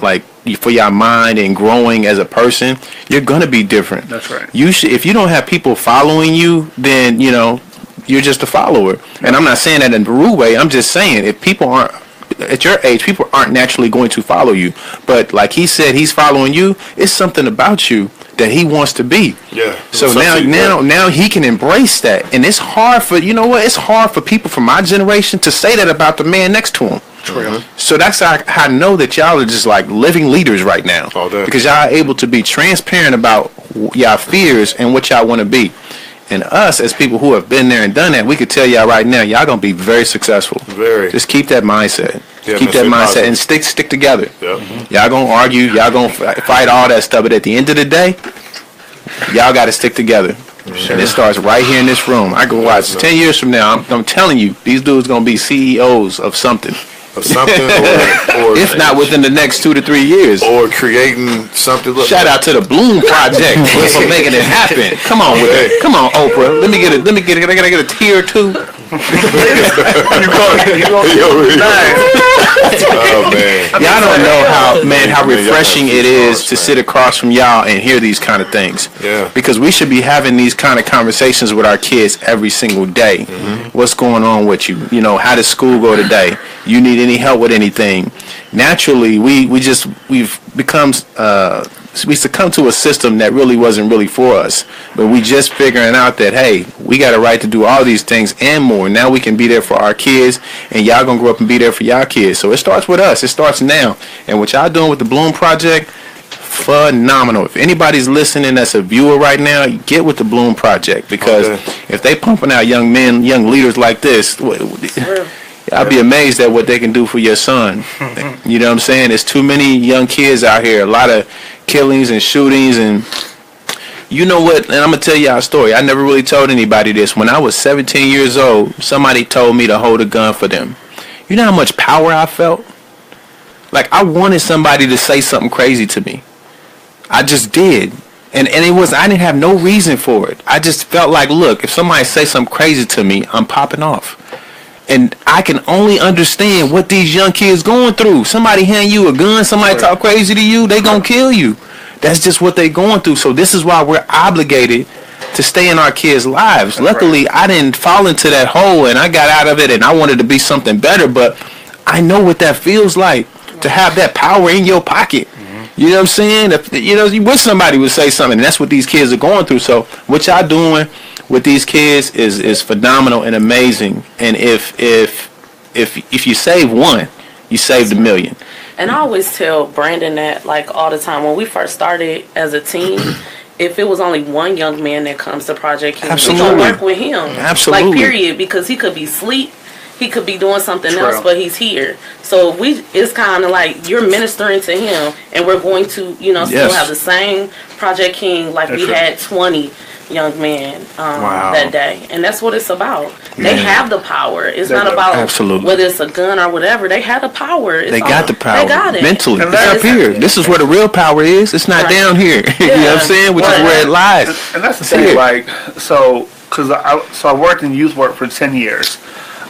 like for your mind and growing as a person. You're gonna be different. That's right. You should. If you don't have people following you, then you're just a follower. And I'm not saying that in a rude way. I'm just saying if people aren't at your age, people aren't naturally going to follow you. But like he said, he's following you. It's something about you that he wants to be. Yeah. So now he can embrace that. And it's hard for it's hard for people from my generation to say that about the man next to him. True. So that's how I know that y'all are just like living leaders right now. All day. Because y'all are able to be transparent about y'all fears and what y'all want to be. And us, as people who have been there and done that, we could tell y'all right now, y'all gonna be very successful. Very. Just keep that mindset. Yeah, keep that mindset positive. and stick together. Yep. Y'all gonna argue, y'all gonna fight all that stuff, but at the end of the day, y'all got to stick together. And it starts right here in this room. I can watch 10 years from now. I'm telling you, these dudes gonna be CEOs of something. Or something, or If not within the next 2 to 3 years. or creating something. Look, Shout out to the Bloom Project for making it happen. Come on with it. Come on, Oprah. Let me get it. I gotta get a tier 2. Oh man. Y'all don't know how refreshing it is to sit across from y'all and hear these kind of things. Yeah. Because we should be having these kind of conversations with our kids every single day. What's going on with you? How does school go today? You need any help with anything? Naturally, we've become we succumb to a system that really wasn't really for us. But we just figuring out that, hey, we got a right to do all these things and more. Now we can be there for our kids, and y'all gonna grow up and be there for y'all kids. So it starts with us. It starts now. And what y'all doing with the Bloom Project, phenomenal. If anybody's listening that's a viewer right now, get with the Bloom Project, because if they pumping out young men, young leaders like this, I'd be amazed at what they can do for your son. You know what I'm saying? There's too many young kids out here, a lot of killings and shootings, and you know what? And I'm going to tell y'all a story. I never really told anybody this. When I was 17 years old, somebody told me to hold a gun for them. You know how much power I felt? Like, I wanted somebody to say something crazy to me. I just did. And it was, I didn't have no reason for it. I just felt like, look, if somebody say something crazy to me, I'm popping off. And I can only understand what these young kids going through. Somebody hand you a gun, somebody talk crazy to you, they gonna kill you. That's just what they going through. So this is why we're obligated to stay in our kids' lives. Luckily, I didn't fall into that hole, and I got out of it, and I wanted to be something better. But I know what that feels like, to have that power in your pocket. You know what I'm saying? If, you wish somebody would say something, and that's what these kids are going through. So what y'all doing with these kids is phenomenal and amazing. And if you save one, you saved a million. And I always tell Brandon that, like, all the time. When we first started as a team, if it was only one young man that comes to Project King, we gonna work with him. Absolutely. Like, period. Because he could be asleep, he could be doing something else, but he's here. So it's kind of like you're ministering to him, and we're going to, still have the same Project King like we had 20 young men that day. And that's what it's about. They have the power. It's not about whether it's a gun or whatever. They have the power. They got the power. They got it. Mentally. It's up here. This is where the real power is. It's not down here. You know what I'm saying? Which is where it lies. And that's the thing, like, I worked in youth work for 10 years,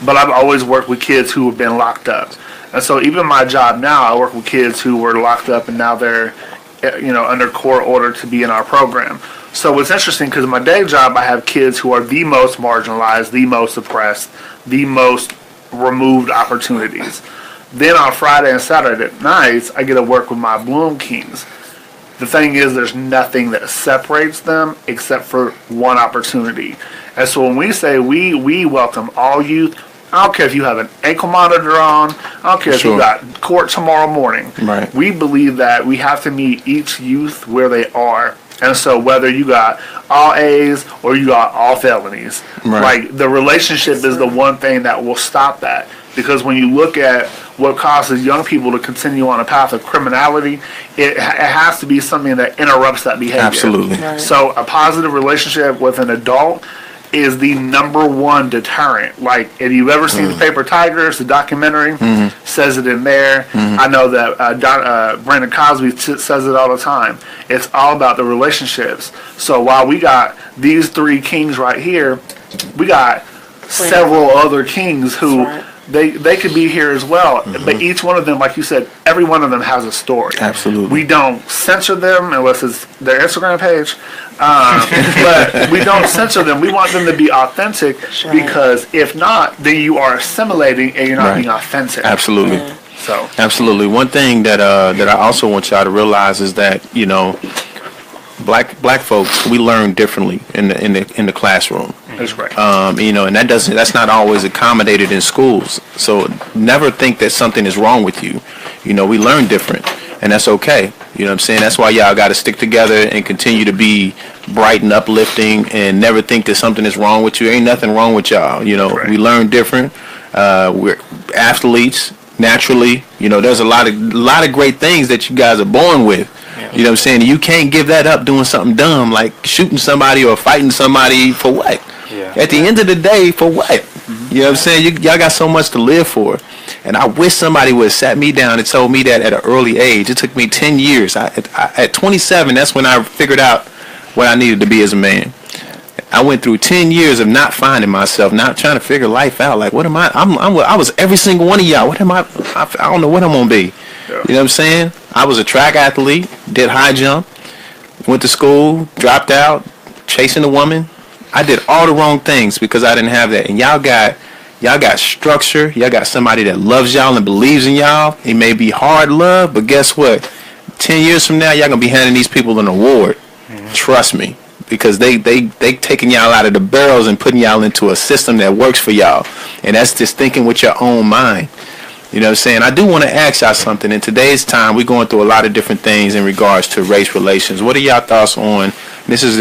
but I've always worked with kids who have been locked up. And so even my job now, I work with kids who were locked up and now they're, under court order to be in our program. So it's interesting because in my day job, I have kids who are the most marginalized, the most oppressed, the most removed opportunities. Then on Friday and Saturday nights, I get to work with my Bloom Kings. The thing is, there's nothing that separates them except for one opportunity. And so when we say we welcome all youth, I don't care if you have an ankle monitor on. I don't care if you got court tomorrow morning. Right. We believe that we have to meet each youth where they are. And so whether you got all A's or you got all felonies, like, the relationship is the one thing that will stop that. Because when you look at what causes young people to continue on a path of criminality, it has to be something that interrupts that behavior. Absolutely. Right. So a positive relationship with an adult is the number one deterrent. Like, if you've ever seen The Paper Tigers, the documentary, says it in there. I know that Brandon Cosby says it all the time. It's all about the relationships. So while we got these three kings right here, we got several other kings who they could be here as well. But each one of them, like you said, every one of them has a story. Absolutely. We don't censor them unless it's their Instagram page. But we don't censor them. We want them to be authentic, because if not, then you are assimilating and you're not being authentic. Absolutely. So Absolutely. One thing that that I also want y'all to realize is that, you know, black folks, we learn differently in the classroom. that's right. You know, and that's not always accommodated in schools. So never think that something is wrong with you. You know, we learn different, and that's okay. You know what I'm saying? That's why y'all got to stick together and continue to be bright and uplifting, and never think that something is wrong with you. Ain't nothing wrong with y'all. You know, we learn different. We're athletes naturally. You know, there's a lot of great things that you guys are born with. You know what I'm saying? You can't give that up doing something dumb like shooting somebody or fighting somebody for what? At the end of the day, for what? You know what I'm saying? Y'all got so much to live for. And I wish somebody would have sat me down and told me that at an early age. It took me 10 years. At 27, that's when I figured out what I needed to be as a man. I went through 10 years of not finding myself, not trying to figure life out. Like, what am I? I was every single one of y'all. What am I? I don't know what I'm going to be. You know what I'm saying? I was a track athlete, did high jump, went to school, dropped out, chasing a woman. I did all the wrong things because I didn't have that. And y'all got structure. Y'all got somebody that loves y'all and believes in y'all. It may be hard love, but guess what? 10 years from now, y'all going to be handing these people an award. Trust me. Because they taking y'all out of the barrels and putting y'all into a system that works for y'all. And that's just thinking with your own mind. You know what I'm saying? I do want to ask y'all something. In today's time, we're going through a lot of different things in regards to race relations. What are y'all thoughts on this is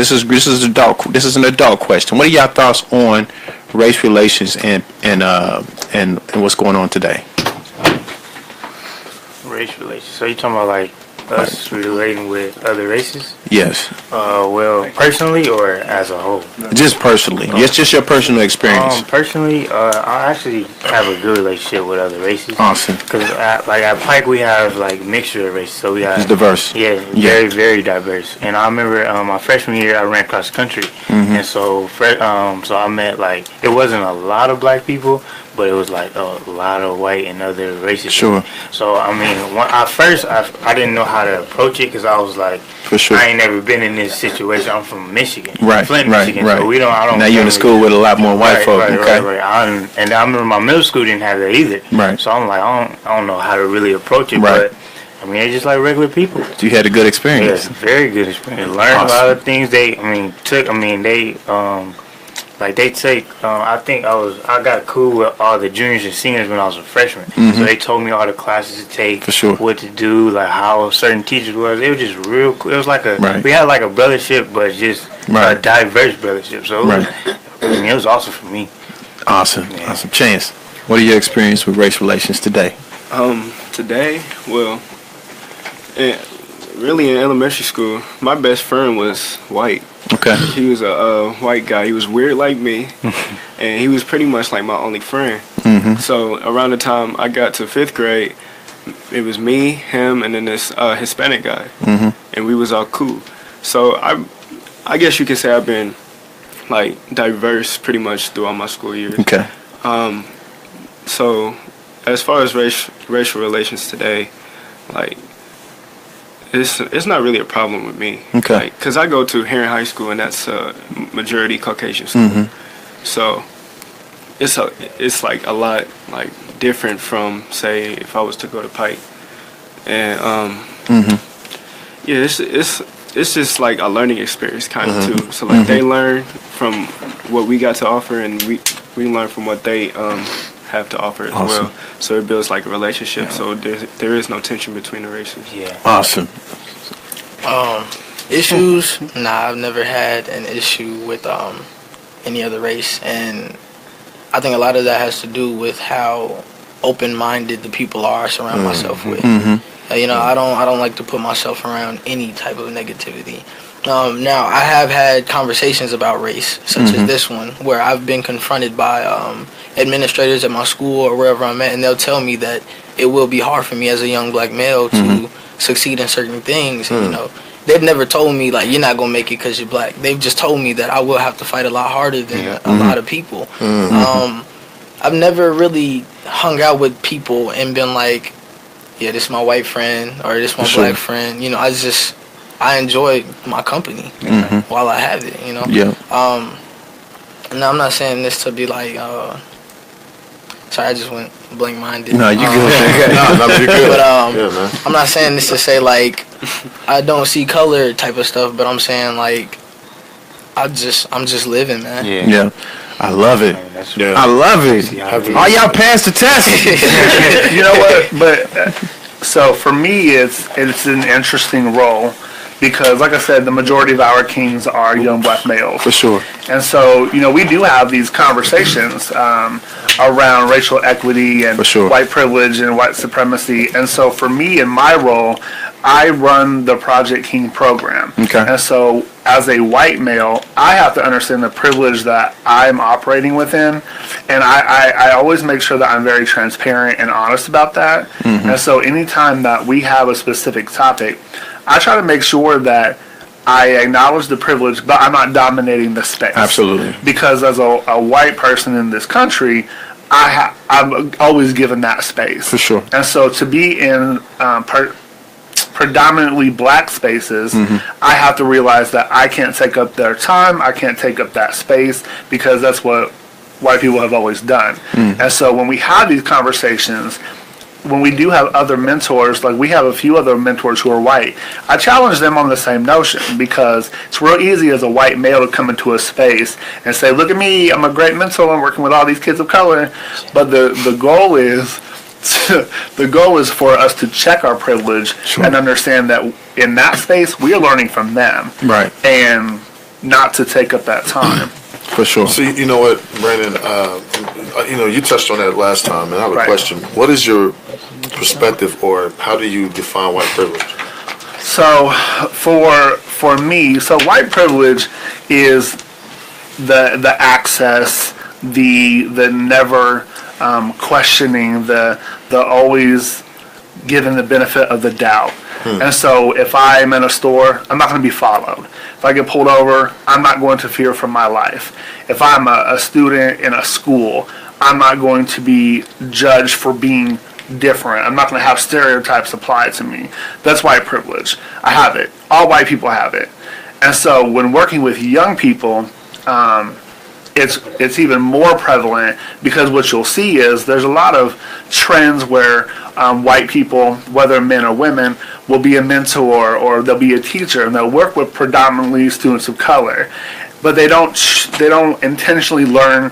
an adult question. What are y'all thoughts on race relations and what's going on today? Race relations. So you talking about like us relating with other races? Yes. Well, personally or as a whole? Just personally. Just your personal experience. Personally, I actually have a good relationship with other races. Awesome. Because like at Pike, we have like mixture of races. So we have It's diverse. Yeah, very very diverse. And I remember my freshman year, I ran cross country, and so so I met like it wasn't a lot of black people, but it was like a lot of white and other races. Sure. So I mean, at first I didn't know how to approach it because I was like, For sure. I ain't never been in this situation. I'm from Michigan, Right, Flint, right, Michigan. right. So I don't. Now you're in a school with a lot more white folk. Okay. Right. And I remember my middle school didn't have that either. Right. So I'm like, I don't know how to really approach it. Right. But I mean, they're just like regular people. So you had a good experience. Yes, very good experience. Learned a lot of things. Like they take, I think I got cool with all the juniors and seniors when I was a freshman. So they told me all the classes to take, For sure. what to do, like how certain teachers was. It was just real cool. It was like Right. we had like a brothership, but just Right. a diverse brothership. So it was awesome for me. Awesome. Awesome. Chance, what are your experience with race relations today? Today, well, really in elementary school, my best friend was white. Okay. He was a white guy. He was weird like me, and he was pretty much like my only friend. So around the time I got to 5th grade, it was me, him, and then this Hispanic guy, and we was all cool. So I guess you could say I've been like diverse pretty much throughout my school years. Okay. So as far as racial relations today, like it's not really a problem with me. Okay. Because I go to Heron High School and that's a majority Caucasian school. So it's like a lot like different from say if I was to go to Pike. And yeah, it's just like a learning experience kind of too. So like they learn from what we got to offer and we learn from what they have to offer as well. So it builds like a relationship. So there is no tension between the races. Yeah. Awesome. Issues? Nah, I've never had an issue with any other race, and I think a lot of that has to do with how open-minded the people are I surround myself with. You know, I don't like to put myself around any type of negativity. Now, I have had conversations about race, such as this one, where I've been confronted by administrators at my school or wherever I'm at, and they'll tell me that it will be hard for me as a young black male to succeed in certain things. And, you know, they've never told me, like, you're not going to make it because you're black. They've just told me that I will have to fight a lot harder than a lot of people. I've never really hung out with people and been like, yeah, this is my white friend or this is my black friend. You know, I enjoy my company while I have it, you know? Now, I'm not saying this to be like, sorry, I just went blank-minded. No, you good. No, you're good. But Yeah, man. I'm not saying this to say, like, I don't see color type of stuff, but I'm saying, like, I'm just living, man. Yeah. I love it. Yeah. I love it. Oh, y'all passed the test. You know what? But so for me, it's an interesting role because, like I said, the majority of our kings are young black males. For sure. And so, you know, we do have these conversations around racial equity and For sure. white privilege and white supremacy. And so for me, in my role, I run the Project King program. Okay. And so as a white male, I have to understand the privilege that I'm operating within. And I always make sure that I'm very transparent and honest about that. And so anytime that we have a specific topic, I try to make sure that I acknowledge the privilege, but I'm not dominating the space. Absolutely. Because as a white person in this country, I'm always given that space. For sure. And so to be in predominantly black spaces, I have to realize that I can't take up their time, I can't take up that space, because that's what white people have always done. And so when we have these conversations, when we do have other mentors, like we have a few other mentors who are white, I challenge them on the same notion, because it's real easy as a white male to come into a space and say, look at me, I'm a great mentor, I'm working with all these kids of color. But the goal is for us to check our privilege and understand that in that space we are learning from them, Right. and not to take up that time. For sure. See, you know what, Brandon, you know, you touched on that last time, and I have a Right. question. What is your perspective, or how do you define white privilege? So for me, so white privilege is the access, the never questioning, the always giving the benefit of the doubt. And so if I'm in a store, I'm not going to be followed. If I get pulled over, I'm not going to fear for my life. If I'm a student in a school, I'm not going to be judged for being different. I'm not going to have stereotypes applied to me. That's white privilege. I have it. All white people have it. And so when working with young people, it's even more prevalent, because what you'll see is there's a lot of trends where white people, whether men or women, will be a mentor or they'll be a teacher, and they'll work with predominantly students of color, but they don't intentionally learn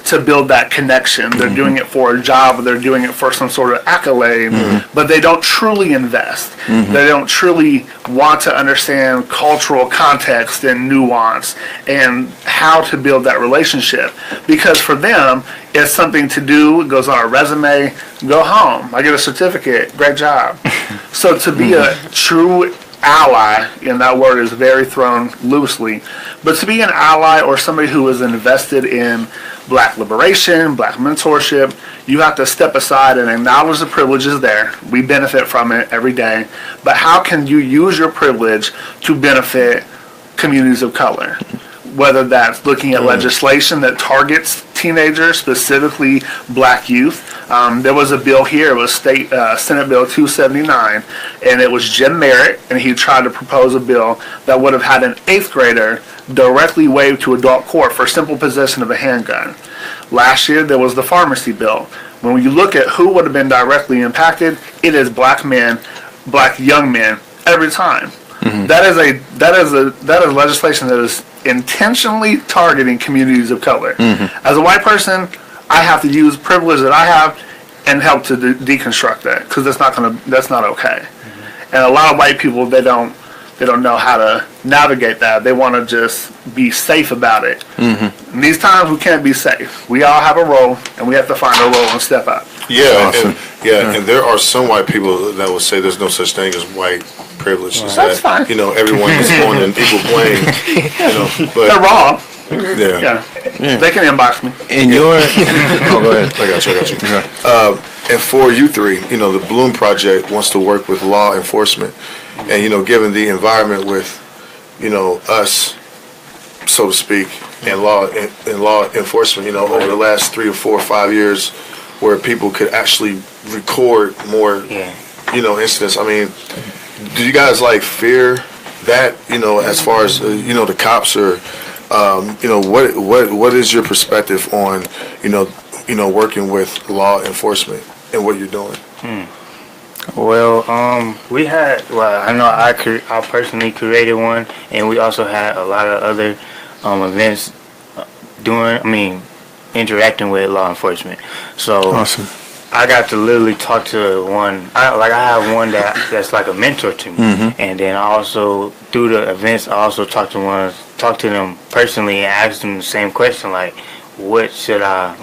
to build that connection. They're doing it for a job, or they're doing it for some sort of accolade, but they don't truly invest. They don't truly want to understand cultural context and nuance and how to build that relationship. Because for them, it's something to do, it goes on a resume, go home, I get a certificate, great job. So to be a true ally, and that word is very thrown loosely, but to be an ally or somebody who is invested in black liberation, black mentorship, you have to step aside and acknowledge the privileges there. We benefit from it every day. But how can you use your privilege to benefit communities of color? Whether that's looking at legislation that targets teenagers, specifically black youth. There was a bill here, it was Senate Bill 279, and it was Jim Merritt, and he tried to propose a bill that would have had an 8th grader directly waived to adult court for simple possession of a handgun. Last year, there was the pharmacy bill. When you look at who would have been directly impacted, it is black men, black young men, every time. That is legislation that is intentionally targeting communities of color. As a white person, I have to use privilege that I have and help to deconstruct that, because that's not okay. And a lot of white people, they don't know how to navigate that. They want to just be safe about it. In these times, we can't be safe. We all have a role, and we have to find a role and step up. Yeah, Awesome. and there are some white people that will say there's no such thing as white privilege. It's That's that, fine. you know, everyone is on an equal plane. You know, They're but wrong. yeah. Yeah. They can inbox me. In your, oh, go ahead. I got you. And for you three, you know, the Bloom Project wants to work with law enforcement. And, you know, given the environment with, you know, us, so to speak, and law enforcement, you know, over the last 3 or 4 or 5 years, where people could actually record more, you know, incidents. I mean, do you guys like fear that, you know, as far as, you know, the cops or, you know, what is your perspective on, you know, working with law enforcement and what you're doing? Well, I know I personally created one, and we also had a lot of other events interacting with law enforcement. So Awesome. I got to literally talk to one. I have one that's like a mentor to me, and then I also through the events I also talk to them personally and ask them the same question, like, what should I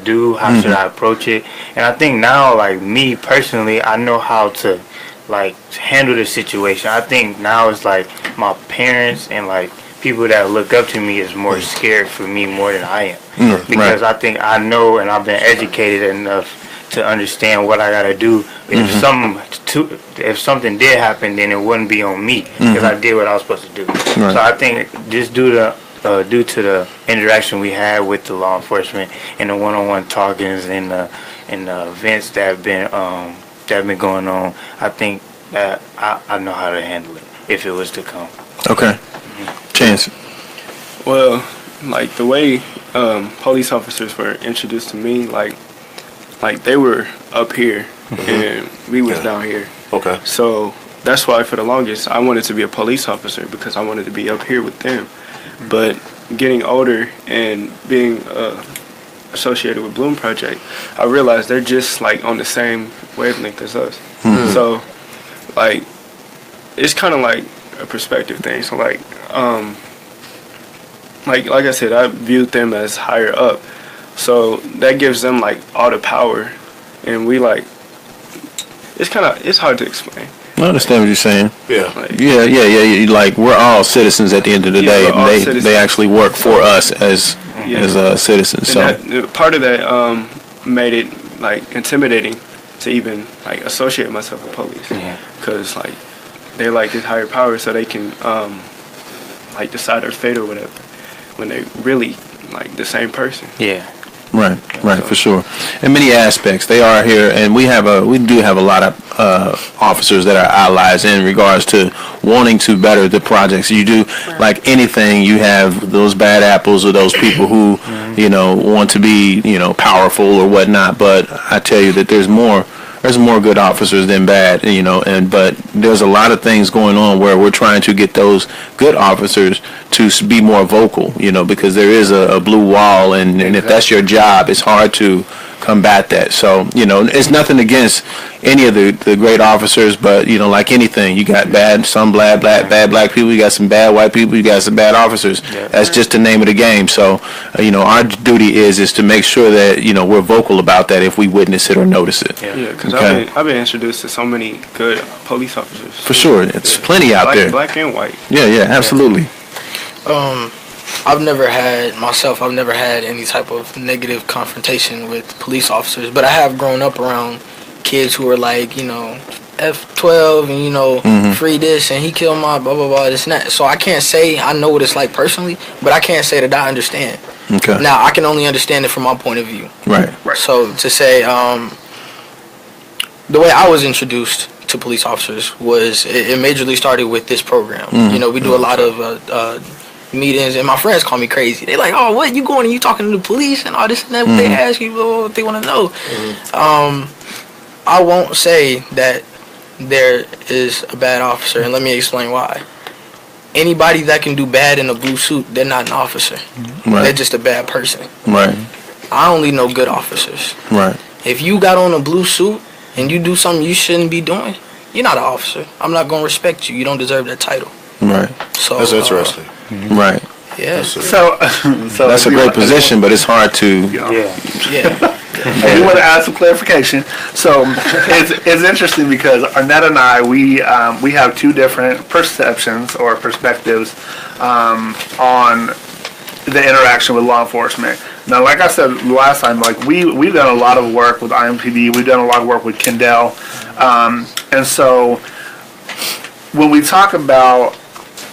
do? How should I approach it? And I think now, like me personally, I know how to like handle the situation. I think now it's like my parents and like people that look up to me is more scared for me more than I am, because I think I know and I've been educated enough to understand what I gotta do. If something did happen, then it wouldn't be on me because I did what I was supposed to do. So I think just due to the interaction we had with the law enforcement and the one-on-one talkings and the events that have been going on, I think that I know how to handle it if it was to come. Okay. Chance. Well, like the way police officers were introduced to me, like they were up here and we was down here. Okay. So that's why for the longest I wanted to be a police officer, because I wanted to be up here with them. But getting older and being associated with Bloom Project, I realized they're just like on the same wavelength as us. So like it's kind of like a perspective thing. So like I said, I viewed them as higher up. So that gives them like all the power, and we like it's hard to explain. I understand what you're saying. Yeah. Like, Yeah. Like, we're all citizens at the end of the day. we're all They citizens. actually work for us as citizens. So that, part of that made it like intimidating to even like associate myself with police, because like they're like this higher power, so they can like decide our fate or whatever, when they really like the same person. Yeah. Right, for sure. In many aspects, they are here, and we do have a lot of officers that are allies in regards to wanting to better the projects. You do, like anything, you have those bad apples or those people who, you know, want to be, you know, powerful or whatnot. But I tell you that there's more good officers than bad, you know, but there's a lot of things going on where we're trying to get those good officers to be more vocal, you know, because there is a blue wall, and if that's your job, it's hard to combat that. So, you know, it's nothing against any of the great officers, but, you know, like anything, you got bad black people, you got some bad white people, you got some bad officers. That's just the name of the game. So, you know, our duty is to make sure that, you know, we're vocal about that if we witness it or notice it. Yeah, because Okay. I've been introduced to so many good police officers. For sure. It's plenty out there. Black and white. Yeah, absolutely. I've never had any type of negative confrontation with police officers, but I have grown up around kids who are like, you know, F12 and, you know, free this and he killed my blah, blah, blah, this and that. So I can't say I know what it's like personally, but I can't say that I understand. Okay. Now, I can only understand it from my point of view. Right. So to say, the way I was introduced to police officers was, it majorly started with this program. You know, we do a lot of meetings, and my friends call me crazy. They like, oh, what, you going and you talking to the police and all this and that, what they ask you, what they want to know. I won't say that there is a bad officer, and let me explain why. Anybody that can do bad in a blue suit, they're not an officer. Right. They're just a bad person. Right. I only know good officers. Right. If you got on a blue suit and you do something you shouldn't be doing, you're not an officer. I'm not going to respect you. You don't deserve that title. Right. So That's interesting. Right. Yeah. So That's a great position, but it's hard to. Yeah. We want to add some clarification. So it's interesting because Arnett and I, we have two different perceptions or perspectives on the interaction with law enforcement. Now, like I said last time, like we've done a lot of work with IMPD. We've done a lot of work with Kendall, and so when we talk about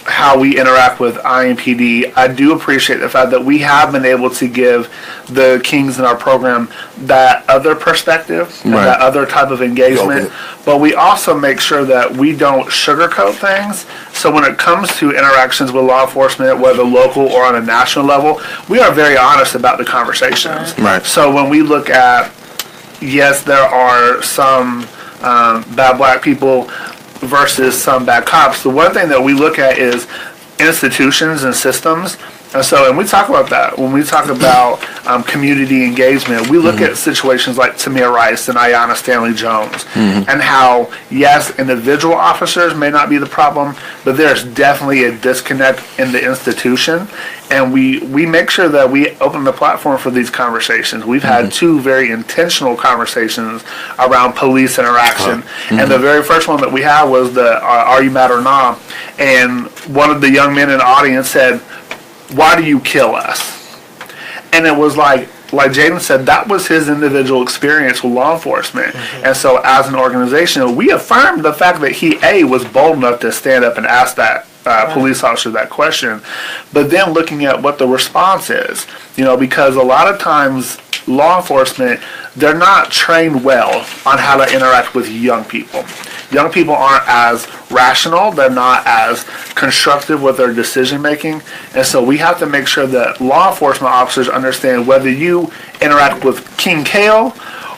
how we interact with IMPD, I do appreciate the fact that we have been able to give the Kings in our program that other perspective, and that other type of engagement, but we also make sure that we don't sugarcoat things. So when it comes to interactions with law enforcement, whether local or on a national level, we are very honest about the conversations. Right. So when we look at, yes, there are some bad black people versus some bad cops, the one thing that we look at is institutions and systems. And we talk about that when we talk about community engagement. We look at situations like Tamir Rice and Ayanna Stanley Jones, and how, yes, individual officers may not be the problem, but there's definitely a disconnect in the institution. And we make sure that we open the platform for these conversations. We've had two very intentional conversations around police interaction. And the very first one that we had was the Are You Mad or Nah? And one of the young men in the audience said, "Why do you kill us?" And it was like Jaden said, that was his individual experience with law enforcement. And so as an organization, we affirmed the fact that he, was bold enough to stand up and ask that police officer that question. But then looking at what the response is, because a lot of times law enforcement, they're not trained well on how to interact with young people. Young people aren't as rational, they're not as constructive with their decision making, and so we have to make sure that law enforcement officers understand whether you interact with King Kale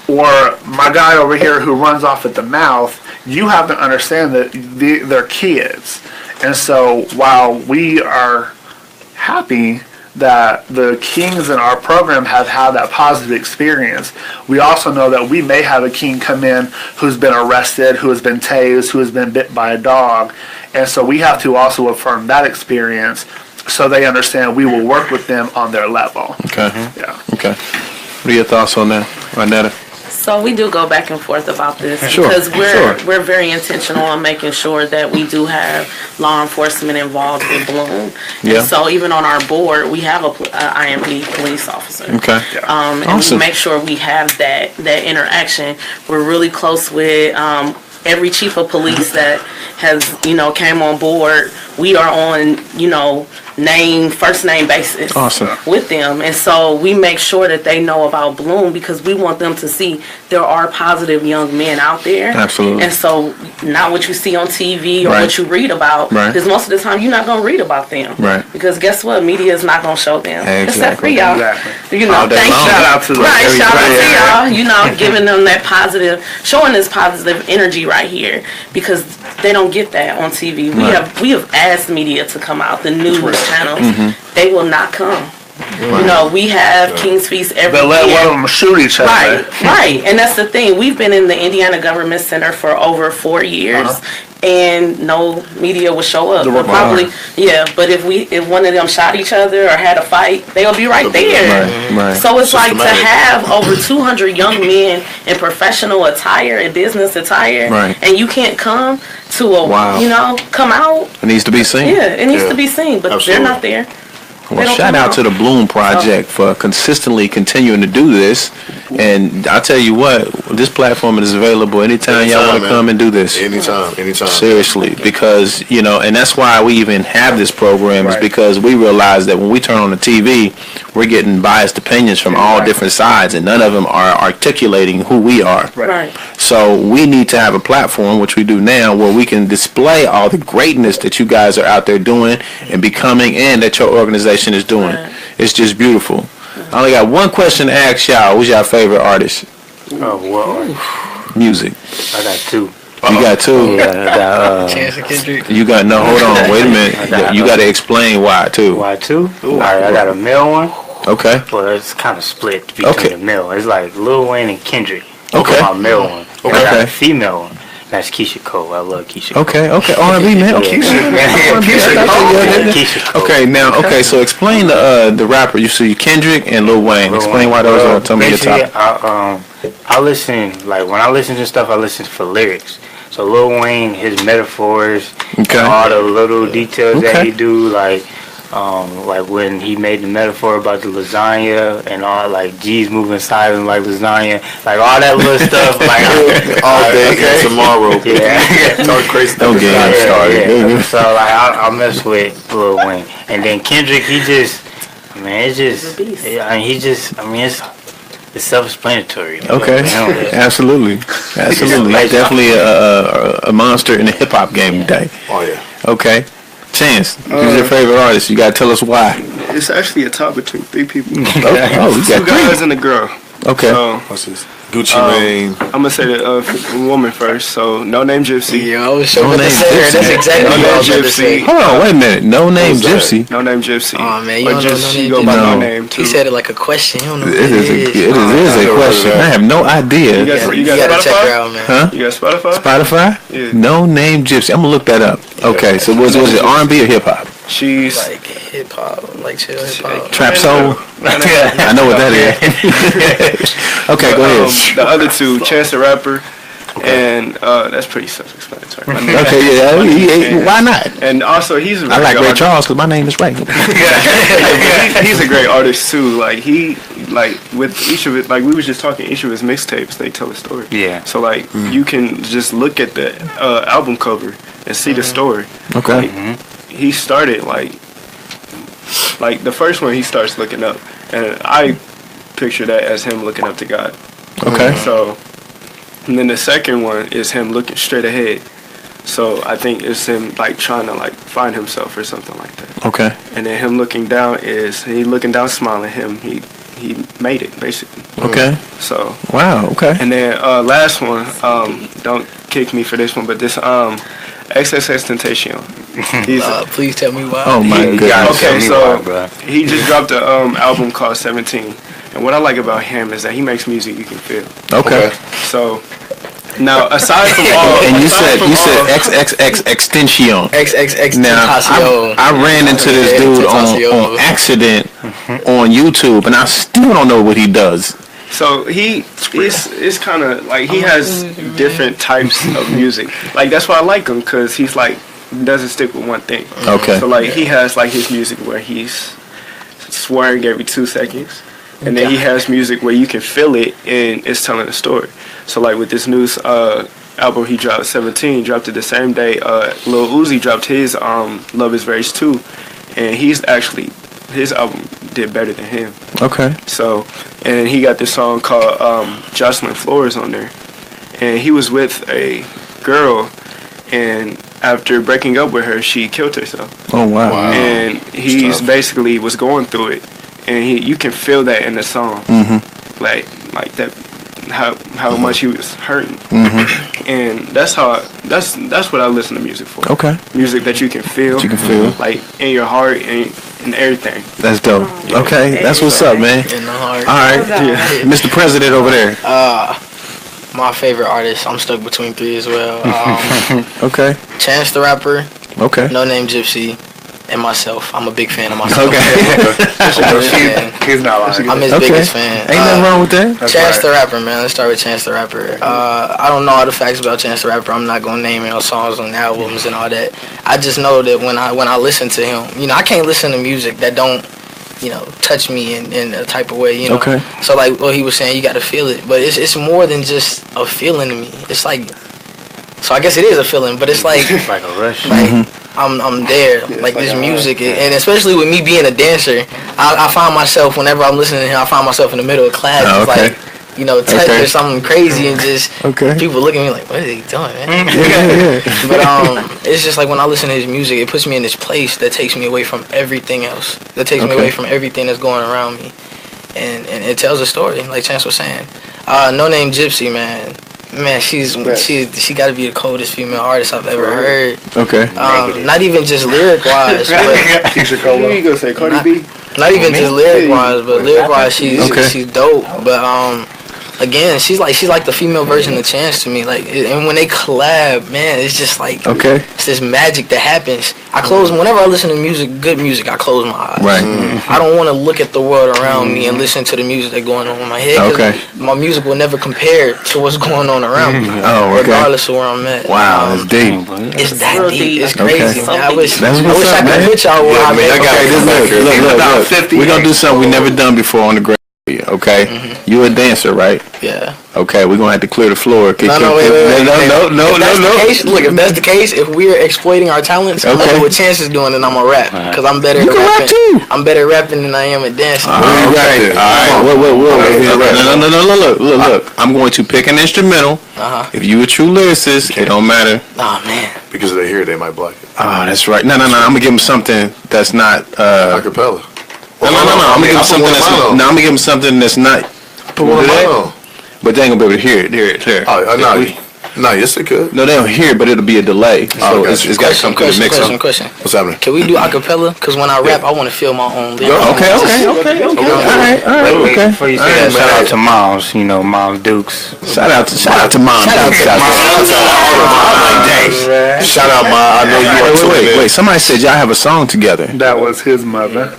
or my guy over here who runs off at the mouth, you have to understand that they're kids. And so while we are happy that the Kings in our program have had that positive experience, we also know that we may have a King come in who's been arrested, who has been tased, who has been bit by a dog. And so we have to also affirm that experience so they understand we will work with them on their level. Okay. Yeah. Okay. What are your thoughts on that, Arnetta? So we do go back and forth about this because we're very intentional on making sure that we do have law enforcement involved with Bloom. Yeah. And so even on our board, we have a IMP police officer. Okay. And Awesome. we make sure we have that interaction. We're really close with every chief of police that has came on board. We are on first name basis with them, and so we make sure that they know about Bloom because we want them to see there are positive young men out there. Absolutely. And so not what you see on TV or Right. what you read about, because most of the time you're not going to read about them. Right. Because guess what? Media is not going to show them. Except for y'all. Exactly. All day long. Shout out to them. Right, shout out to y'all, giving them that positive, showing this positive energy right here because they don't get that on TV. We have asked media to come out, the news channels. They will not come. We have King's Feast every year. They'll let one of them shoot each other. Right. And that's the thing. We've been in the Indiana Government Center for over 4 years. And no media will show up. But probably, but if one of them shot each other or had a fight, they'll be right there. Right. So it's like to have over 200 young men in professional attire and business attire, and you can't come to come out. It needs to be seen. Yeah, it needs to be seen, but they're not there. Well, shout out to the Bloom Project for consistently continuing to do this. And I'll tell you what, this platform is available anytime y'all want to come and do this. Anytime. Seriously, because, and that's why we even have this program is because we realize that when we turn on the TV, we're getting biased opinions from all different sides, and none of them are articulating who we are. Right. So we need to have a platform, which we do now, where we can display all the greatness that you guys are out there doing and becoming, and that your organization is doing. It's just beautiful. I only got one question to ask y'all. Who's your favorite artist? Music. I got two. You got two? Yeah, I got, Chance and Kendrick. You got, no, hold on, wait a minute. You got to explain why, too. Why two? All right, I got a male one. Okay. Well, it's kind of split between the male. It's like Lil Wayne and Kendrick. Okay. My male one. And I got a female one. That's Keisha Cole. I love Keisha Cole. Okay, R&B man. Okay, Keisha Cole. okay. Now, so explain the rapper. You see Kendrick and Lil Wayne. Explain why those are some of your top. I listen, like when I listen to stuff, I listen for lyrics. So Lil Wayne, his metaphors, all the little details that he do, like when he made the metaphor about the lasagna and all, like G's moving silent like lasagna, like all that little stuff, like all day and tomorrow. Talk crazy. Don't get him started. So like I mess with Lil Wayne, and then Kendrick, he just, man, it's just, it's self-explanatory. Okay, absolutely. Definitely a monster in the hip hop game today. Oh yeah. Okay. Chance, who's your favorite artist? You gotta tell us why. It's actually a tie between 3 people. You got 2 guys and a girl. Okay. So, what's this? Gucci Mane. I'm gonna say the woman first. So No Name Gypsy. Yeah, I was sure what to say there. That's exactly what I was going to say. Hold on, wait a minute. No Name Gypsy. No Name Gypsy. Oh man, you don't know No she Name go by Gypsy. No Name too. He said it like a question. You don't know what It is a question. I have no idea. You gotta got check her Spotify? out, man. Huh? You got Spotify? Spotify? Yeah. No Name Gypsy. I'm gonna look that up. Okay, so was it R&B or hip hop? She's Like hip hop, like chill hip hop. Trap soul? I know what that is. Okay, go ahead. The other 2, Chance the Rapper, and that's pretty self-explanatory. Okay, yeah. Why not? And also, he's a I like Ray Charles because my name is Ray. he's a great artist too. Like with each of it, like we was just talking, each of his mixtapes, they tell a story. Yeah. So like you can just look at the album cover and see the story. Okay. Like, he started like the first one, he starts looking up, and I picture that as him looking up to God. Okay. So, and then the second one is him looking straight ahead. So I think it's him like trying to like find himself or something like that. Okay. And then him looking down is he looking down, smiling. He made it basically. Okay. So. Wow. Okay. And then last one, don't kick me for this one, but this XXXTentacion. Please tell me why. Oh my goodness. Okay, so he just dropped an album called 17, and what I like about him is that he makes music you can feel. Okay. So now, aside from all, and you said XXXTentacion. XXX Now I ran into this dude on accident on YouTube, and I still don't know what he does. So it's kind of like he has different types of music. Like that's why I like him, because he's like doesn't stick with one thing. Okay. So like he has like his music where he's swearing every 2 seconds, and then he has music where you can feel it and it's telling a story. So like with this new album he dropped, 17, dropped it the same day. Lil Uzi dropped his Love Is Rage 2, and he's actually his album did better than him. Okay. So, and he got this song called Jocelyn Flores on there, and he was with a girl, and after breaking up with her, she killed herself. Oh wow! And he's basically was going through it, and you can feel that in the song, like that, how much he was hurting, and that's what I listen to music for. Okay. Music that you can feel, like in your heart and everything. That's dope. Okay, that's what's up, man. In the heart. All right, Mr. President over there. My favorite artist, I'm stuck between 3 as well. Okay. Chance the Rapper, Okay. No Name Gypsy, and myself. I'm a big fan of myself. He's not lying. I'm his biggest fan. Ain't nothing wrong with that. Chance the Rapper, man. Let's start with Chance the Rapper. I don't know all the facts about Chance the Rapper. I'm not gonna name any songs on albums and all that. I just know that when I listen to him, I can't listen to music that don't, touch me in a type of way, Okay. So like what he was saying, you got to feel it, but it's more than just a feeling to me. It's like, so I guess it is a feeling, but it's like like a rush. like I'm there, like this music, and especially with me being a dancer, I find myself whenever I'm listening to him, I find myself in the middle of class, Oh, okay. like touch or something crazy, and just Okay. people look at me like, what is he doing, man? But it's just like when I listen to his music, it puts me in this place that takes me away from everything else, that takes me away from everything that's going around me, and it tells a story, like Chance was saying. No Name Gypsy, man, she got to be the coldest female artist I've ever heard. Okay. Not even just lyric wise, but You gonna say Cardi B? not even just lyric wise, but lyric wise, she's dope. But again, she's like the female version of Chance to me. Like, and when they collab, man, it's just like it's this magic that happens. I close whenever I listen to music, good music. I close my eyes. Right. I don't want to look at the world around me and listen to the music that's going on in my head. 'Cause my music will never compare to what's going on around me, regardless of where I'm at. Wow, that's deep. It's that deep. It's crazy. Okay. Man. I wish I Look, could put y'all where I'm at. look. We're going to do something we never done before on the Great Area, okay? You a dancer, right? Yeah. Okay, we're going to have to clear the floor. No. If that's the case, if we're exploiting our talents, I'm gonna do what Chance is doing, and I'm gonna rap because I'm better at rapping. Too. I'm better at rapping than I am at dancing. All right. Look. I'm going to pick an instrumental. If you a true lyricist, it don't matter. Oh man. Because if they hear it, they might block it. Oh, that's right. No. I'm gonna give them something that's not acapella. No. I'm gonna give them something that's not. But they ain't gonna be able to hear it. No, yes they could. No, they don't hear it, but it'll be a delay. So it's got to come through the mix. Question. What's happening? Can we do acapella? Because when I rap, I want to feel my own lyrics. Okay. All right. Okay. Before you say that, shout out to Miles. You know, Miles Dukes. Shout out to Mom. Shout out, Ma. I know you are too. Wait. Somebody said y'all have a song together. That was his mother.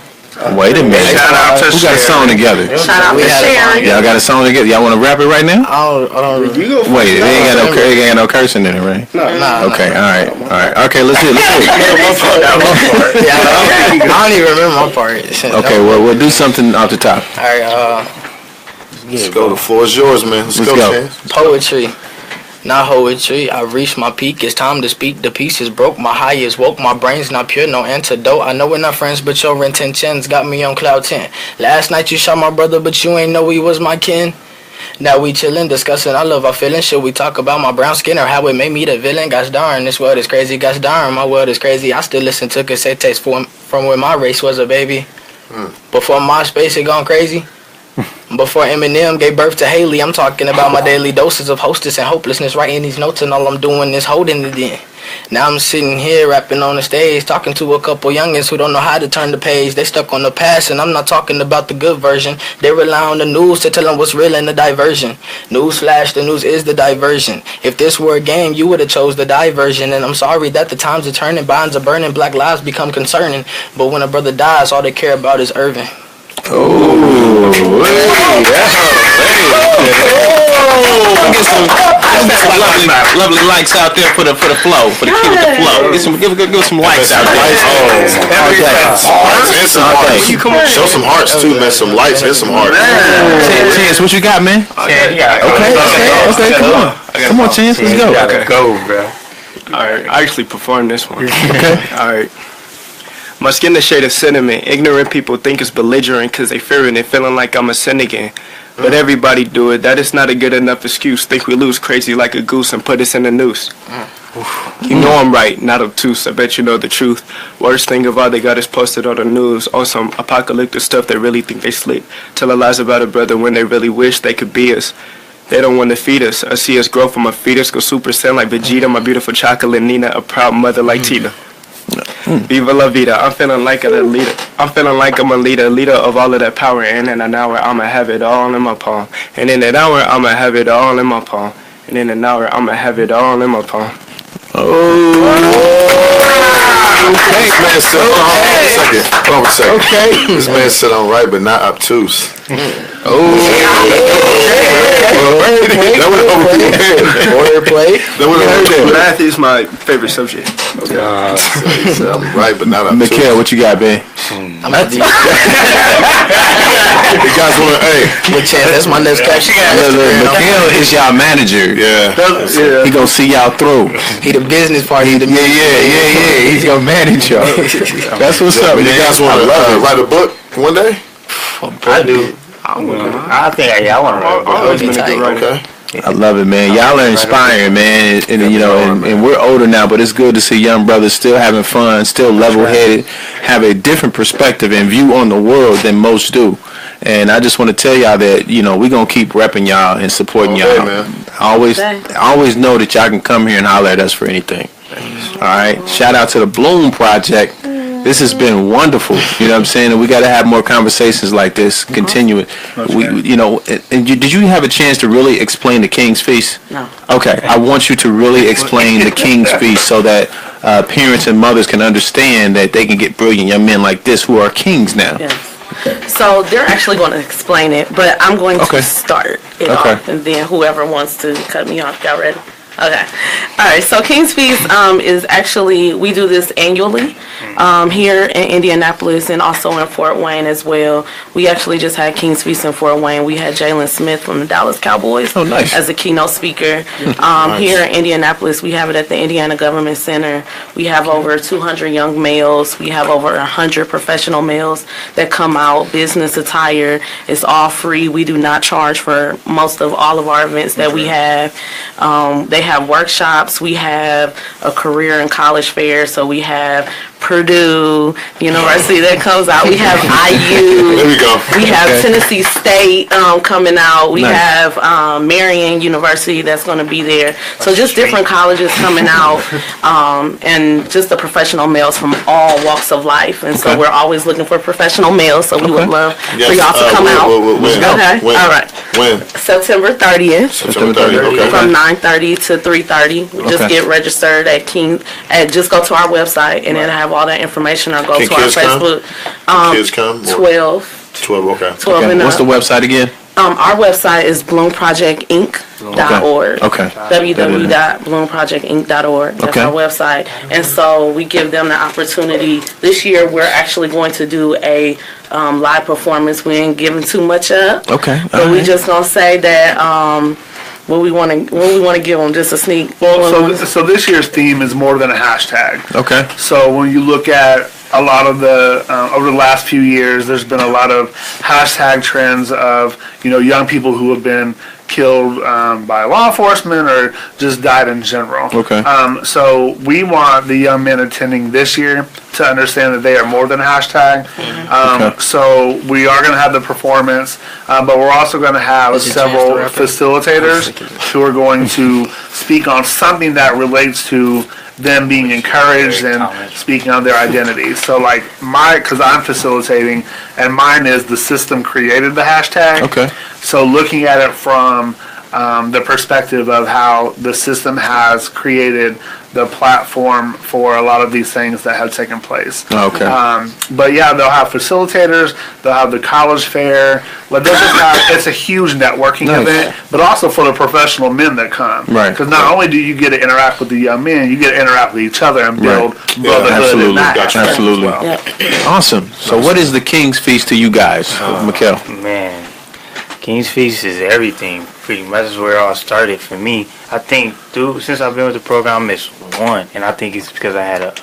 Wait a minute. Shout out to Who got a song together? Shout out to Sharon. Y'all got a song together. Y'all want to rap it right now? I don't. Wait, it ain't got no cursing in it, right? No. Okay. All right. Okay. Let's hear it. I don't even remember my part. Okay. Well, we'll do something off the top. All right. Let's go. The floor is yours, man. Let's go. Poetry. Not poetry, I've reached my peak, it's time to speak, the piece is broke, my high is woke, my brain's not pure, no antidote, I know we're not friends, but your intentions got me on cloud 10, last night you shot my brother, but you ain't know he was my kin, now we chillin', discussing our love, our feelings, should we talk about my brown skin, or how it made me the villain, gosh darn, this world is crazy, gosh darn, my world is crazy, I still listen to cassette tapes from when my race was a baby, before MySpace it gone crazy. Before Eminem gave birth to Haley, I'm talking about my daily doses of hostess and hopelessness, writing these notes, and all I'm doing is holding it in. Now I'm sitting here rapping on the stage, talking to a couple youngins who don't know how to turn the page. They stuck on the past, and I'm not talking about the good version. They rely on the news to tell them what's real in the diversion. Newsflash, the news is the diversion. If this were a game, you would have chose the diversion. And I'm sorry that the times are turning, bonds are burning, black lives become concerning. But when a brother dies, all they care about is Irvin. Get some lovely likes out there for the flow, for the kid with the flow. Give some likes out there. Hearts and some hearts. Show some hearts too, man. Some lights and some hearts. Chance, what you got, man? Okay. Come on, Chance, let's go. Go, bro. All right, I actually performed this one. Okay. All right. My skin the shade of cinnamon. Ignorant people think it's belligerent because they fearing it, feeling like I'm a sin again. But everybody do it. That is not a good enough excuse. Think we lose crazy like a goose and put us in the noose. You know I'm right, not obtuse. I bet you know the truth. Worst thing of all, they got us posted on the news. On some apocalyptic stuff, they really think they slick. Telling lies about a brother when they really wish they could be us. They don't want to feed us. I see us grow from a fetus, go Super Saiyan like Vegeta. My beautiful chocolate Nina, a proud mother like Tina. Viva la vida. I'm feeling like a leader. I'm feeling like I'm a leader of all of that power. And in an hour, I'ma have it all in my palm. And in an hour, I'ma have it all in my palm. And in an hour, I'ma have it all in my palm. This man said, hold on a second. Okay. This man said I'm right, but not obtuse. Math is my favorite subject. Okay. I'm right, but not obtuse. Mikhail, what you got, man? I'm at the You guys want to, Chance, that's my next caption. Mikhail is y'all manager. Yeah. He gonna see y'all through. He the business part. He the Yeah. He's gonna manage y'all. That's what's up. You guys want to write a book one day? I do. I think I want to write a book. Okay. I love it, man. Y'all are inspiring, man. And you know, and we're older now, but it's good to see young brothers still having fun, still level-headed, have a different perspective and view on the world than most do. And I just want to tell y'all that, you know, we're going to keep repping y'all and supporting y'all. Man. Always know that y'all can come here and holler at us for anything. All right. Shout out to the Bloom Project. This has been wonderful. You know what I'm saying? And we got to have more conversations like this. Continue it. Did you have a chance to really explain the King's Feast? No. Okay. I want you to really explain the King's Feast so that parents and mothers can understand that they can get brilliant young men like this who are kings now. Yes. So they're actually going to explain it, but I'm going to start it off, and then whoever wants to cut me off, y'all ready? Okay. All right. So King's Feast is actually, we do this annually here in Indianapolis and also in Fort Wayne as well. We actually just had King's Feast in Fort Wayne. We had Jalen Smith from the Dallas Cowboys as a keynote speaker. Here in Indianapolis, we have it at the Indiana Government Center. We have over 200 young males. We have over 100 professional males that come out, business attire. It's all free. We do not charge for most of all of our events that we have. They have workshops. We have a career and college fair. So we have Purdue University that comes out. We have IU. There we go. We have Tennessee State coming out. We have Marion University that's going to be there. So just different colleges coming out, and just the professional males from all walks of life. And so we're always looking for professional males. So we would love for y'all to come out. When? Okay. All right. When? September 30th. September 30th. Okay. From 9:30 to 3:30. Just get registered at just go to our website and then have all that information, or go Can to our kids Facebook. Kids come? 12. 12, okay. 12 and up. What's the website again? Our website is bloomprojectinc.org. Okay. www.bloomprojectinc.org. That's our website. And so we give them the opportunity. This year we're actually going to do a live performance. We ain't giving too much up. Okay. But we just gonna say that what we want to give them, just a sneak. So this year's theme is more than a hashtag. Okay. So when you look at a lot of the over the last few years, there's been a lot of hashtag trends of young people who have been killed by law enforcement or just died in general. Okay. So we want the young men attending this year to understand that they are more than a hashtag. So we are going to have the performance, but we're also going to have several facilitators who are going to speak on something that relates to them being encouraged and speaking on their identities. So because I'm facilitating, and mine is the system created the hashtag. Okay. So looking at it from the perspective of how the system has created the platform for a lot of these things that have taken place. Okay. But yeah, they'll have facilitators, they'll have the college fair, but they'll just have, it's a huge networking event, but also for the professional men that come. Right. Because not only do you get to interact with the young men, you get to interact with each other and build brotherhood in that aspect as Absolutely. well. Awesome. So what is the King's Feast to you guys, Mikkel? Man, King's Feast is everything. Pretty much that's where it all started for me. I think, since I've been with the program, I missed one, and I think it's because I had a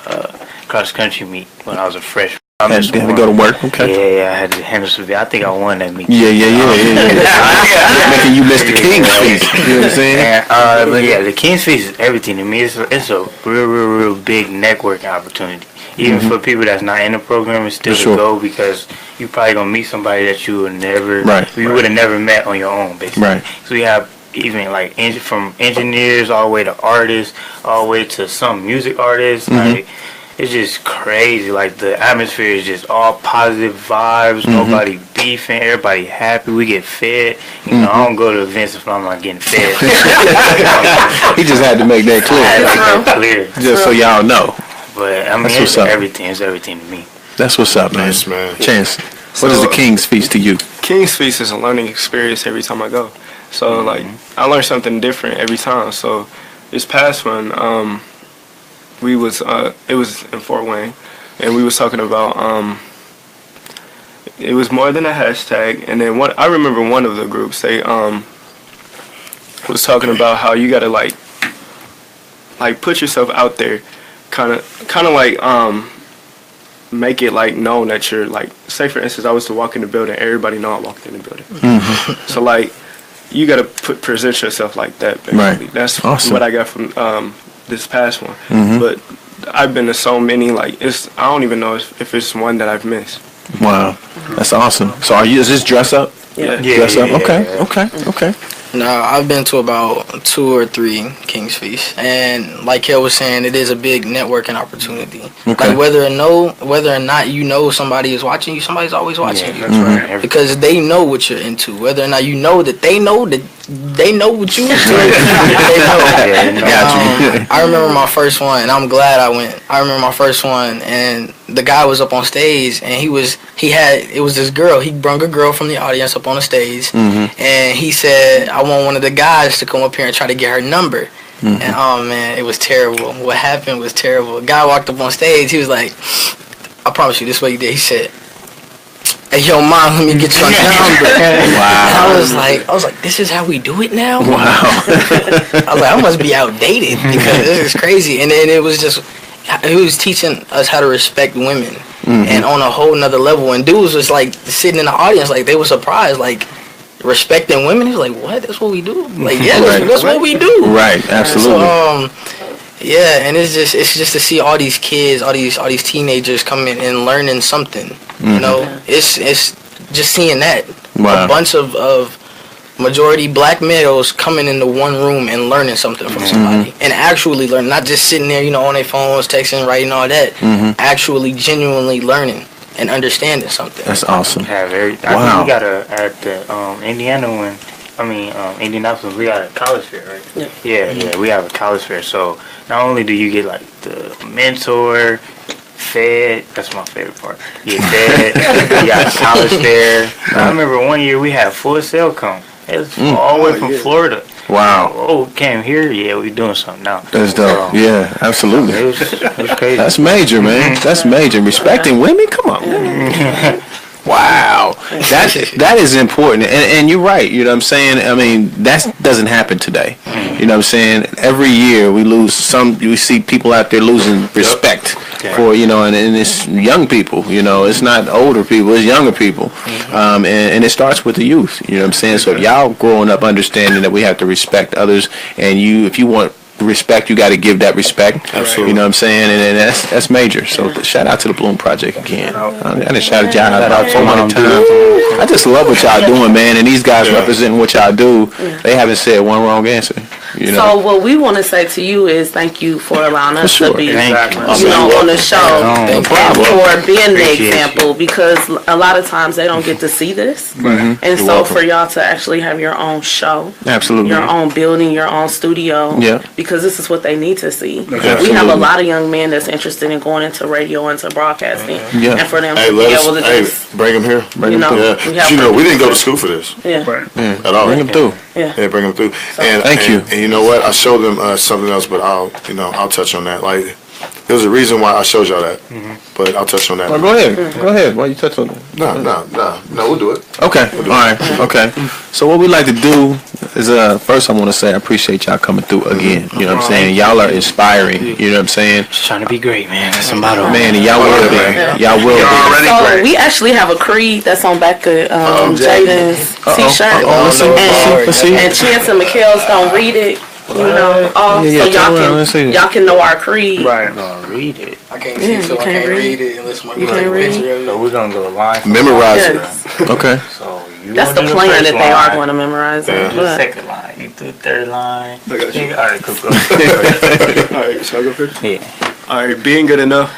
cross country meet when I was a freshman. You had to go to work? Okay. Yeah, I had to handle Seville. I think I won that meet. Yeah. Making you miss the King's Feast. You know what I'm saying? But yeah, the King's Feast is everything to me. It's a real big networking opportunity. Even for people that's not in the program, it's still to go, because you probably gonna meet somebody that you would never, you would have never met on your own, basically. Right. So we have even from engineers all the way to artists, all the way to some music artists. Like, it's just crazy. Like, the atmosphere is just all positive vibes. Nobody beefing. Everybody happy. We get fed. I don't go to events if I'm not getting fed. He just had to make that clear. Just so y'all know. But I mean, it's everything. It's everything to me. That's what's up, man. Nice, man. Chance, what is the King's Feast to you? King's Feast is a learning experience every time I go. So I learn something different every time. So this past one, it was in Fort Wayne, and we was talking about it was more than a hashtag. And then I remember one of the groups, they was talking about how you gotta like put yourself out there, kind of make it known that you're say for instance, I was to walk in the building, everybody know I walked in the building. So you gotta present yourself like that, basically. Right. That's awesome. what I got from this past one. But I've been to so many, I don't even know if it's one that I've missed. Wow, that's awesome. So is this dress up? Yeah. Dress up. Okay. No, I've been to about 2 or 3 King's Feast, and like Kel was saying, it is a big networking opportunity. Okay. Like whether or not you know somebody is watching you, somebody's always watching you. That's right. Because they know what you're into. Whether or not you know that they know what you into. They know. I remember my first one, and I'm glad I went. I remember my first one, and the guy was up on stage, and it was this girl. He brung a girl from the audience up on the stage, and he said, "I want one of the guys to come up here and try to get her number." And oh man, it was terrible. What happened was terrible. A guy walked up on stage. He was like, "I promise you, this is what he did." He said, "Hey, yo, mom, let me get your number." Wow. And I was like, this is how we do it now? Wow. I was like, I must be outdated because this is crazy. And then it was just, he was teaching us how to respect women and on a whole nother level. And dudes was like sitting in the audience, like they were surprised, like respecting women. He was like, what? That's what we do? Like, yeah, that's what we do. Right, absolutely. So, yeah, and it's just to see all these kids, all these teenagers coming and learning something. You know, it's just seeing that Wow. a bunch of majority black males coming into one room and learning something from somebody and actually learning, not just sitting there, on their phones, texting, writing, all that. Actually, genuinely learning and understanding something. That's awesome. I think we got at the Indiana one. Indianapolis, we got a college fair, right? Yeah, we have a college fair. So not only do you get like the mentor, fed, that's my favorite part. You get fed, you got a college fair. I remember one year we had Full Sail come. It was all the way from Florida. Wow. Oh, came here? Yeah, we doing something now. That's dope. Yeah, absolutely. It was crazy. That's major, man. That's major. Respecting women? Come on. Wow. That is important. And you're right. You know what I'm saying? I mean, that doesn't happen today. You know what I'm saying? Every year we see people out there losing respect for, and it's young people, it's not older people, it's younger people. And it starts with the youth, you know what I'm saying? So if y'all growing up understanding that we have to respect others, and if you want respect, you got to give that respect. Absolutely. You know what I'm saying? And that's major. So shout out to the Bloom Project again. I done shouted y'all out about so many times. I just love what y'all doing, man. And these guys representing what y'all do. They haven't said one wrong answer. So what we want to say to you is thank you for allowing us to be, on the show, and for being the example, because a lot of times they don't get to see this, and so for y'all to actually have your own show, absolutely, your own building, your own studio, because this is what they need to see. We have a lot of young men that's interested in going into radio, into broadcasting, and for them to be able to just bring them here. Bring them through. We didn't go to school for this. At all. Bring them through. Yeah, bring them through. Thank you. And you know what? I showed them something else, but I'll touch on that. Like, there's a reason why I showed y'all that, but I'll touch on that. Well, go ahead. Why you touch on that? No, we'll do it. Okay. All right. Okay. So what we like to do is, first I want to say I appreciate y'all coming through again. You know what I'm saying? Y'all are inspiring. You know what I'm saying? Just trying to be great, man. That's a motto. Man, and y'all will be. Y'all will be. So we actually have a creed that's on back of Jaden's t-shirt, and Chance and Mikhail's gonna read it. So y'all can know our creed. Right. Read it. I can't see, so I can't read it unless my picture of it. So we're gonna go live. Memorize it. Okay. So that's the plan that they are going to memorize it. The second line. You do the third line. I got you. All right, cool. All right, so I go first? Yeah. All right, being good enough.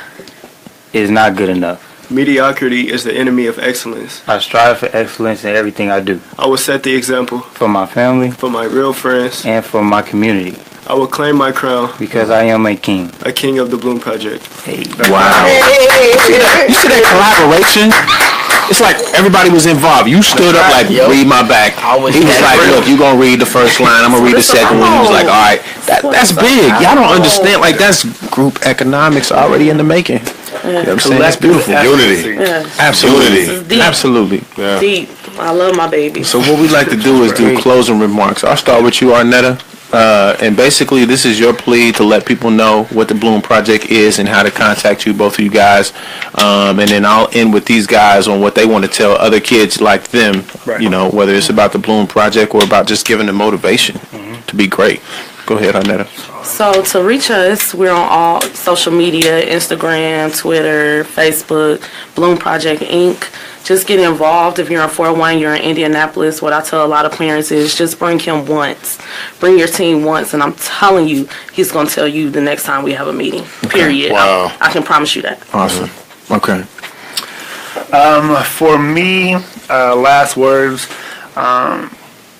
It's not good enough. Mediocrity is the enemy of excellence. I strive for excellence in everything I do. I will set the example for my family, for my real friends, and for my community. I will claim my crown because I am a king of the Bloom Project. Hey. Wow. You see that collaboration? It's like everybody was involved. You stood up like, read my back. He was like, look, you gonna read the first line, I'm gonna read the second one. He was like, all right, that's big. Y'all don't understand. Like, that's group economics already in the making. You know what I'm saying? That's beautiful. Unity. Absolutely. Absolutely. Yeah. Deep. I love my baby. So what we like to do is do closing remarks. I'll start with you, Arnetta. And basically, this is your plea to let people know what the Bloom Project is and how to contact you, both of you guys. And then I'll end with these guys on what they want to tell other kids like them, whether it's about the Bloom Project or about just giving them motivation to be great. Go ahead, Arnetta. So to reach us, we're on all social media, Instagram, Twitter, Facebook, Bloom Project Inc. just get involved. If you're in Fort Wayne, you're in Indianapolis, what I tell a lot of parents is just bring him once. Bring your team once, and I'm telling you, he's going to tell you the next time we have a meeting, period. Wow. I can promise you that. Awesome. Okay. For me, last words,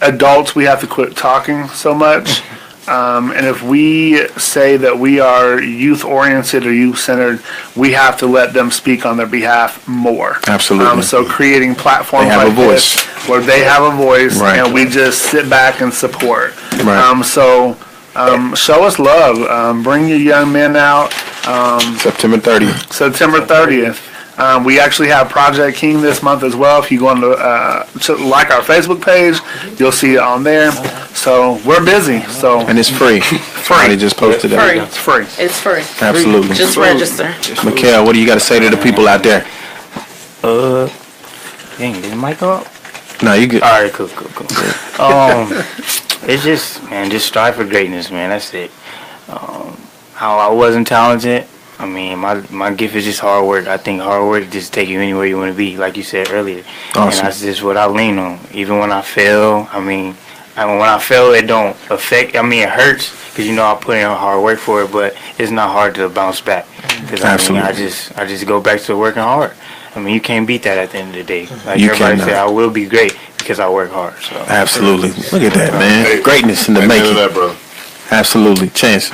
adults, we have to quit talking so much. And if we say that we are youth-oriented or youth-centered, we have to let them speak on their behalf more. Absolutely. So creating platforms They have like a voice. this where they have a voice, Right. and we just sit back and support. Right. Show us love. Bring your young men out. September 30th. September 30th. We actually have Project King this month as well. If you go on to like our Facebook page, you'll see it on there. So we're busy. So And it's free. Somebody just posted that. Free. it's free. It's free. Absolutely. Just register. Mikhail, what do you got to say to the people out there? Dang, did the mic go up? No, you good. All right, cool. It's just, man, just strive for greatness, man. That's it. How I wasn't talented, I mean, my gift is just hard work. I think hard work just take you anywhere you want to be, like you said earlier. Awesome. And that's just what I lean on. Even when I fail, when I fail, it don't affect. I mean, it hurts because I put in hard work for it, but it's not hard to bounce back. Because Absolutely. I just go back to working hard. I mean, you can't beat that at the end of the day. Like You everybody cannot. say, I will be great because I work hard. So Absolutely. Look at that, man. Hey, Greatness in the amen to making. that, brother. Absolutely. Chance.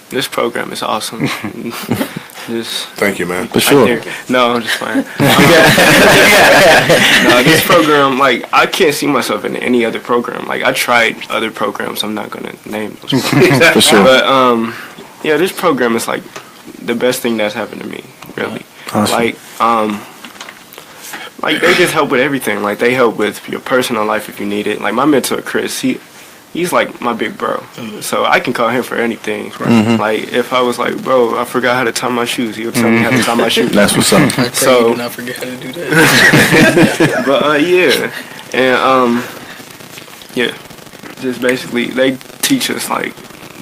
This program is awesome. Just Thank you, man. For sure. right there. No, I'm just playing. No, this program, like, I can't see myself in any other program. Like, I tried other programs. I'm not gonna name those. For sure. But yeah, this program is like the best thing that's happened to me. Really. Awesome. Like they just help with everything. Like they help with your personal life if you need it. Like my mentor Chris, he's like my big bro, so I can call him for anything. Like if I was like, bro, I forgot how to tie my shoes, he would tell me how to tie my shoes. That's what's up. I pray So- you do not forget how to do that. But yeah, and yeah, just basically they teach us like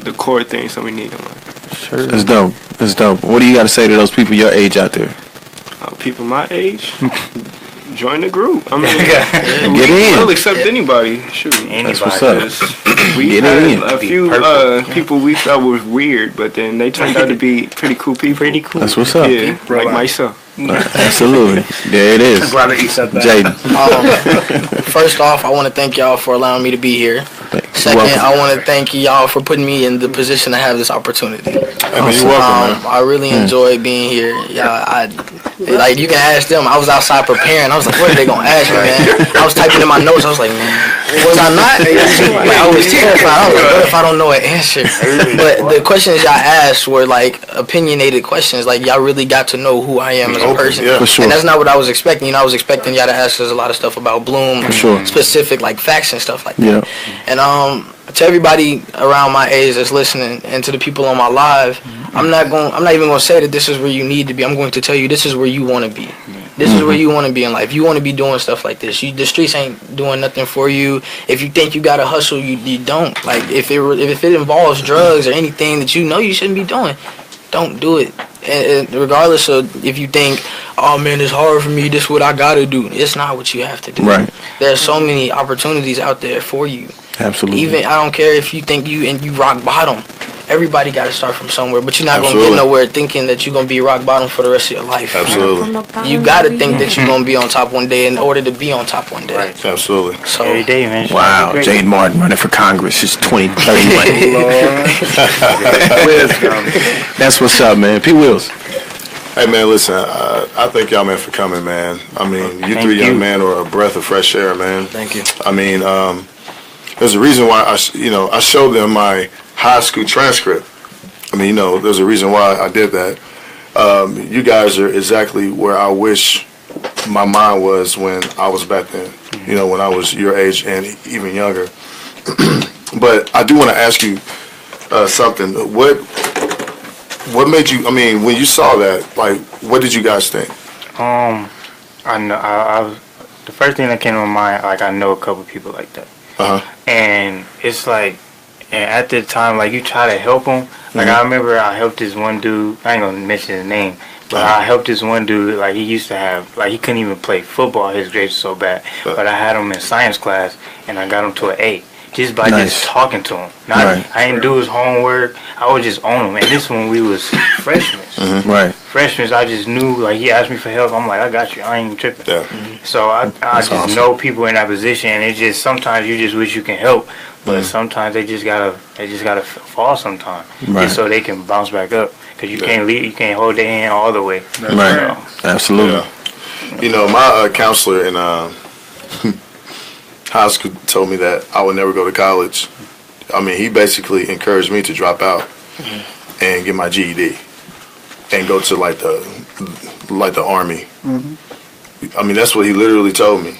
the core things that we need in life. It's dope. It's dope. What do you got to say to those people your age out there? People my age, join the group. I mean, Get in. we'll accept anybody. Shoot. That's what's up. We Get had in. a few people we thought was weird, but then they turned out to be pretty cool people. Pretty cool. That's what's up. Yeah, like myself. Absolutely. There it is. Glad that you said that. Jaden. First off, I want to thank y'all for allowing me to be here. You're Second, welcome. I want to thank y'all for putting me in the position to have this opportunity. I mean, you're welcome, man. I really enjoy being here. Yeah, like you can ask them. I was outside preparing. I was like, what are they gonna ask me, man? I was typing in my notes. I was like, man, was I not? Like, I was terrified. I was like, what if I don't know an answer? But the questions y'all asked were like opinionated questions. Like y'all really got to know who I am as a person. Yeah. For sure. And that's not what I was expecting. I was expecting y'all to ask us a lot of stuff about Bloom, sure. specific like facts and stuff like that. Yeah. And to everybody around my age that's listening, and to the people on my live, I'm not even gonna say that this is where you need to be. I'm going to tell you this is where you want to be. This is where you want to be in life. You want to be doing stuff like this. The streets ain't doing nothing for you. If you think you gotta hustle, you don't. Like if it involves drugs or anything that you know you shouldn't be doing, don't do it. And regardless of if you think, oh man, it's hard for me, this is what I gotta do. It's not what you have to do. Right. There's so many opportunities out there for you. Absolutely. Even I don't care if you think you rock bottom. Everybody got to start from somewhere, but you're not gonna Absolutely. get nowhere thinking that you're gonna be rock bottom for the rest of your life. Absolutely. You gotta think that you're gonna be on top one day in order to be on top one day. Absolutely. So every day, man. Wow. Great. Jaden Martin running for Congress. It's 2031. That's what's up, man. P. Wills. Hey man, listen. I thank y'all man for coming, man. I mean, you Thank three young you. men are a breath of fresh air, man. thank you. I mean, there's a reason why I showed them my high school transcript. I mean, there's a reason why I did that. You guys are exactly where I wish my mind was when I was back then. When I was your age and even younger. But I do want to ask you something. What made you? I mean, when you saw that, like, what did you guys think? I know. I was, the first thing that came to my mind, like I know a couple people like that, and it's like, and at the time, like you try to help them. Like I remember I helped this one dude. I ain't gonna mention his name, But I helped this one dude, like he used to have, like he couldn't even play football, his grades were so bad. But I had him in science class, and I got him to an A. Just by just talking to him. I didn't do his homework, I would just own him. And this when we was freshmen. Right. Freshmen, I just knew, like he asked me for help, I'm like, I got you, I ain't even tripping. Yeah. So I just awesome. know people in that position, and it's just, sometimes you just wish you can help, but sometimes they just gotta fall sometime, just so they can bounce back up. Cause you can't lead, you can't hold their hand all the way. Right. Absolutely. Yeah. You know, my counselor in high school told me that I would never go to college. I mean, he basically encouraged me to drop out and get my GED and go to like the Army. I mean, that's what he literally told me.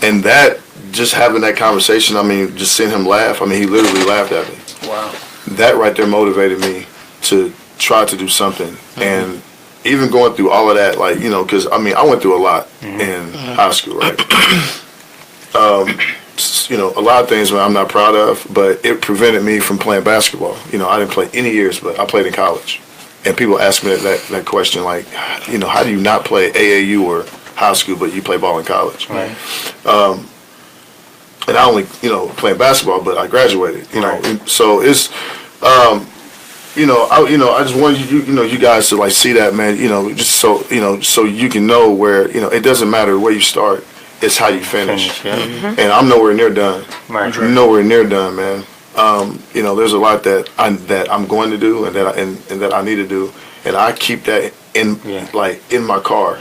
And that, just having that conversation, I mean, just seeing him laugh, I mean, he literally laughed at me. Wow. That right there motivated me to try to do something. And even going through all of that, like, you know, because, I mean, I went through a lot in high school, right? You know, a lot of things that I'm not proud of, but it prevented me from playing basketball. You know, I didn't play any years, but I played in college. And people ask me that question, like, you know, how do you not play AAU or high school, but you play ball in college? Right. And I only, you know, playing basketball, but I graduated. You know, and so it's, you know, I just wanted you guys to like see that, man. You know, just so so you can know where, you know, it doesn't matter where you start, it's how you finish. And I'm nowhere near done. Right. Nowhere near done, man. You know, there's a lot that I'm going to do and that I need to do, and I keep that in like in my car.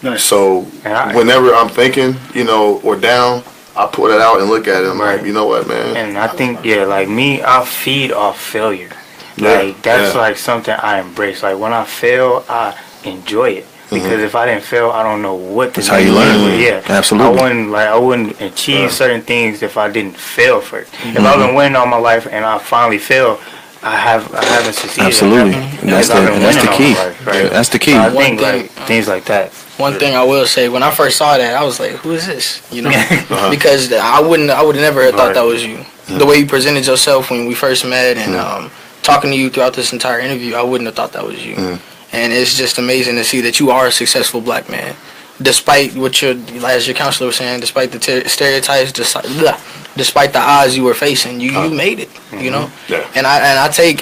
Nice. So whenever I'm thinking, you know, or down, I pull it out and look at it. I'm like, you know what, man? And I think, like me, I feed off failure. Like, that's like something I embrace. Like, when I fail, I enjoy it. Because if I didn't fail, I don't know what to do. That's how you learn. Yeah, Absolutely. I wouldn't achieve certain things if I didn't fail first. If I've been winning all my life and I finally fail, I haven't succeeded. Absolutely. And that's the key. That's the key. So I think like things like that. One thing I will say, when I first saw that, I was like, "Who is this?" You know, because I would never have thought that was you. The way you presented yourself when we first met, and talking to you throughout this entire interview, I wouldn't have thought that was you. And it's just amazing to see that you are a successful black man, despite what as your counselor was saying, despite the stereotypes, despite the odds you were facing, you made it. You know, and I take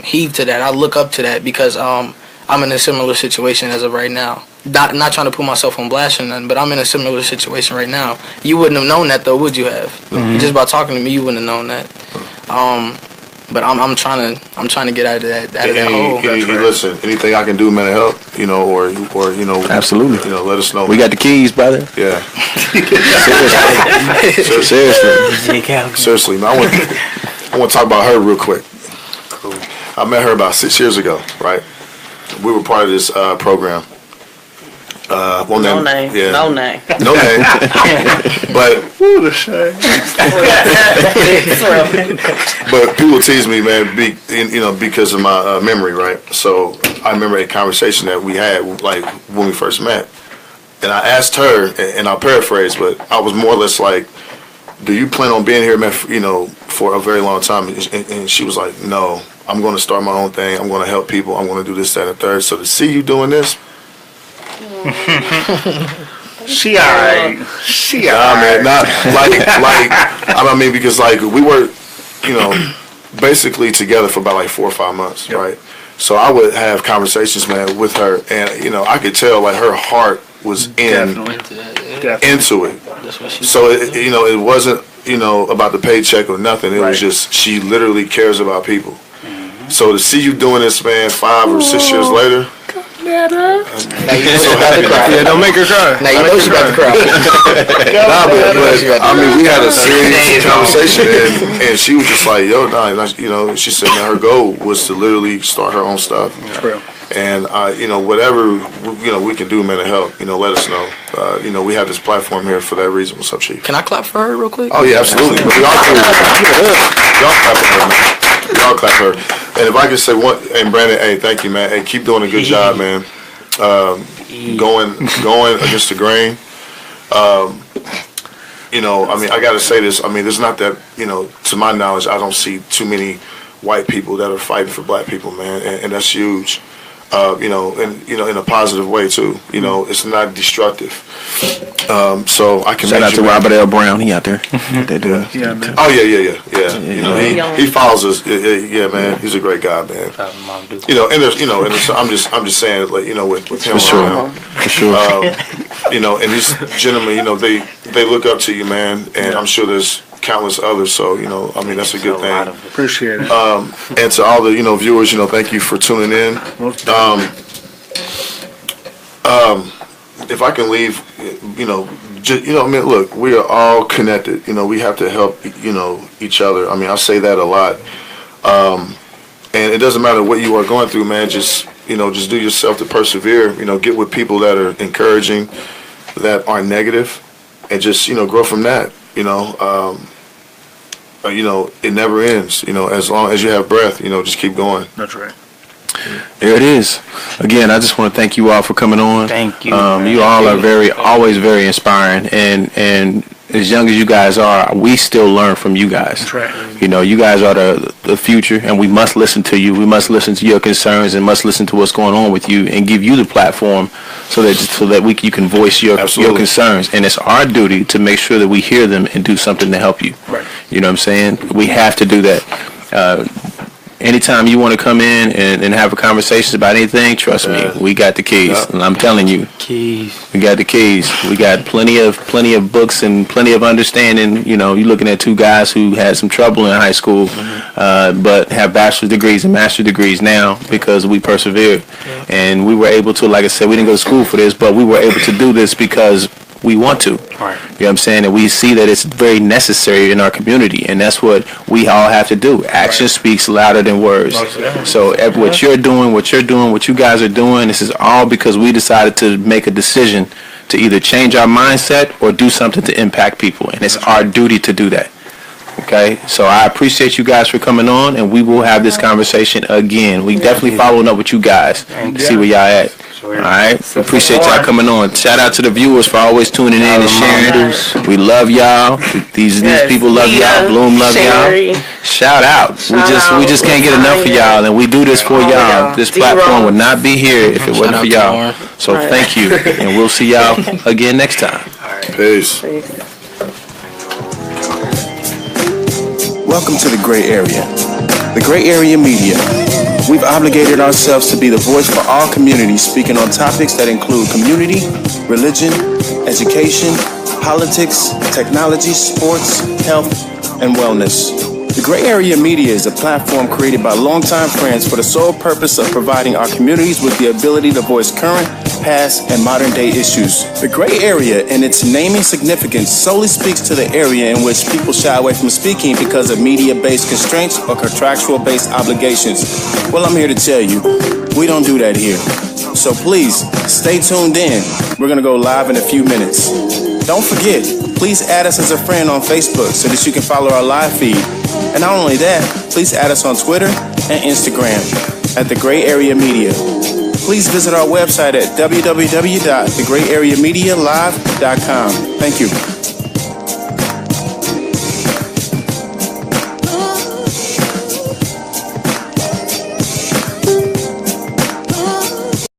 heed to that. I look up to that because I'm in a similar situation as of right now. Not trying to put myself on blast or nothing, but I'm in a similar situation right now. You wouldn't have known that though, would you have? Just by talking to me, you wouldn't have known that. But I'm trying to get out of that hole. Listen, anything I can do, man, to help, you know, or you know, Absolutely. you know, let us know. We got the keys, brother. Yeah. Seriously. Seriously, man. I want to talk about her real quick. Cool. I met her about 6 years ago, right? We were part of this program. No name. Yeah. No name. No name. But but people tease me, man, because of my memory, right? So I remember a conversation that we had, like when we first met, and I asked her, and I'll paraphrase, but I was more or less like, "Do you plan on being here, man, for a very long time?" And she was like, "No, I'm going to start my own thing. I'm going to help people. I'm going to do this, that, and the third. So to see you doing this." She alright. Man, not like I mean, because like we were, you know, basically together for about like 4 or 5 months, right? So I would have conversations, man, with her, and you know, I could tell like her heart was into it. So you know, it wasn't, you know, about the paycheck or nothing. It was just she literally cares about people. So to see you doing this, man, 5 or 6 years later. Now you know she about to cry. Yeah, don't make her cry. Now you know she about to cry. But I mean, we had a serious conversation, and she was just like, "Yo, nah," you know. She said, "Man, her goal was to literally start her own stuff." True. And you know, whatever you know we can do, man, to help. You know, let us know. You know, we have this platform here for that reason. What's up, Chief? Can I clap for her real quick? Oh yeah, absolutely. But y'all clap for her, man. Y'all clap for her. And if I could say one, and Brandon, hey, thank you, man. Hey, keep doing a good job, man. Going against the grain. You know, I mean, I got to say this. I mean, there's not that, you know, to my knowledge, I don't see too many white people that are fighting for black people, man, and that's huge. in a positive way too. It's not destructive. So I Shout out to Robert L. Brown. He out there. They're doing. Yeah, man. Oh yeah. He follows us. Yeah, man. He's a great guy, man. And there's, I'm just saying, like, with him around, For sure. and these gentlemen, they look up to you, man, and I'm sure there's countless others. So that's a good thing. Appreciate it. And to all the viewers, thank you for tuning in. If I can leave, look, we are all connected. We have to help, each other. I say that a lot. And it doesn't matter what you are going through, man. Just do yourself to persevere. Get with people that are encouraging, that aren't negative, and just grow from that. It never ends. As long as you have breath, just keep going. That's right. There it is. Again, I just want to thank you all for coming on. Thank you. You all are always very inspiring, and as young as you guys are, we still learn from you guys. That's right. You guys are the future, and we must listen to you. We must listen to your concerns, and must listen to what's going on with you, and give you the platform so that you can voice your concerns. And it's our duty to make sure that we hear them and do something to help you. Right. You know what I'm saying? We have to do that. Anytime you want to come in and have a conversation about anything, trust me, we got the keys. And I'm telling you, we got the keys. We got plenty of books and plenty of understanding. You're looking at two guys who had some trouble in high school, but have bachelor's degrees and master's degrees now because we persevered. And we were able to, like I said, we didn't go to school for this, but we were able to do this because we want to. Right. You know what I'm saying? And we see that it's very necessary in our community, and that's what we all have to do. Action speaks louder than words. So what you're doing, what you guys are doing, this is all because we decided to make a decision to either change our mindset or do something to impact people, and it's our duty to do that. Okay? So I appreciate you guys for coming on, and we will have this conversation again. We definitely following up with you guys to see where y'all at. All right, appreciate y'all coming on. Shout out to the viewers for always tuning in and sharing. We love y'all. These people love y'all. Bloom love y'all. Shout out. We just can't get enough of y'all, and we do this for y'all. This platform would not be here if it wasn't for y'all. So thank you, and we'll see y'all again next time. Peace. Welcome to the Gray Area. The Gray Area Media. We've obligated ourselves to be the voice for all communities, speaking on topics that include community, religion, education, politics, technology, sports, health, and wellness. The Gray Area Media is a platform created by longtime friends for the sole purpose of providing our communities with the ability to voice current, past, and modern-day issues. The Gray Area and its naming significance solely speaks to the area in which people shy away from speaking because of media-based constraints or contractual-based obligations. Well, I'm here to tell you, we don't do that here. So please, stay tuned in. We're going to go live in a few minutes. Don't forget, please add us as a friend on Facebook so that you can follow our live feed. And not only that, please add us on Twitter and Instagram at The Gray Area Media. Please visit our website at www.thegrayareamedialive.com. Thank you.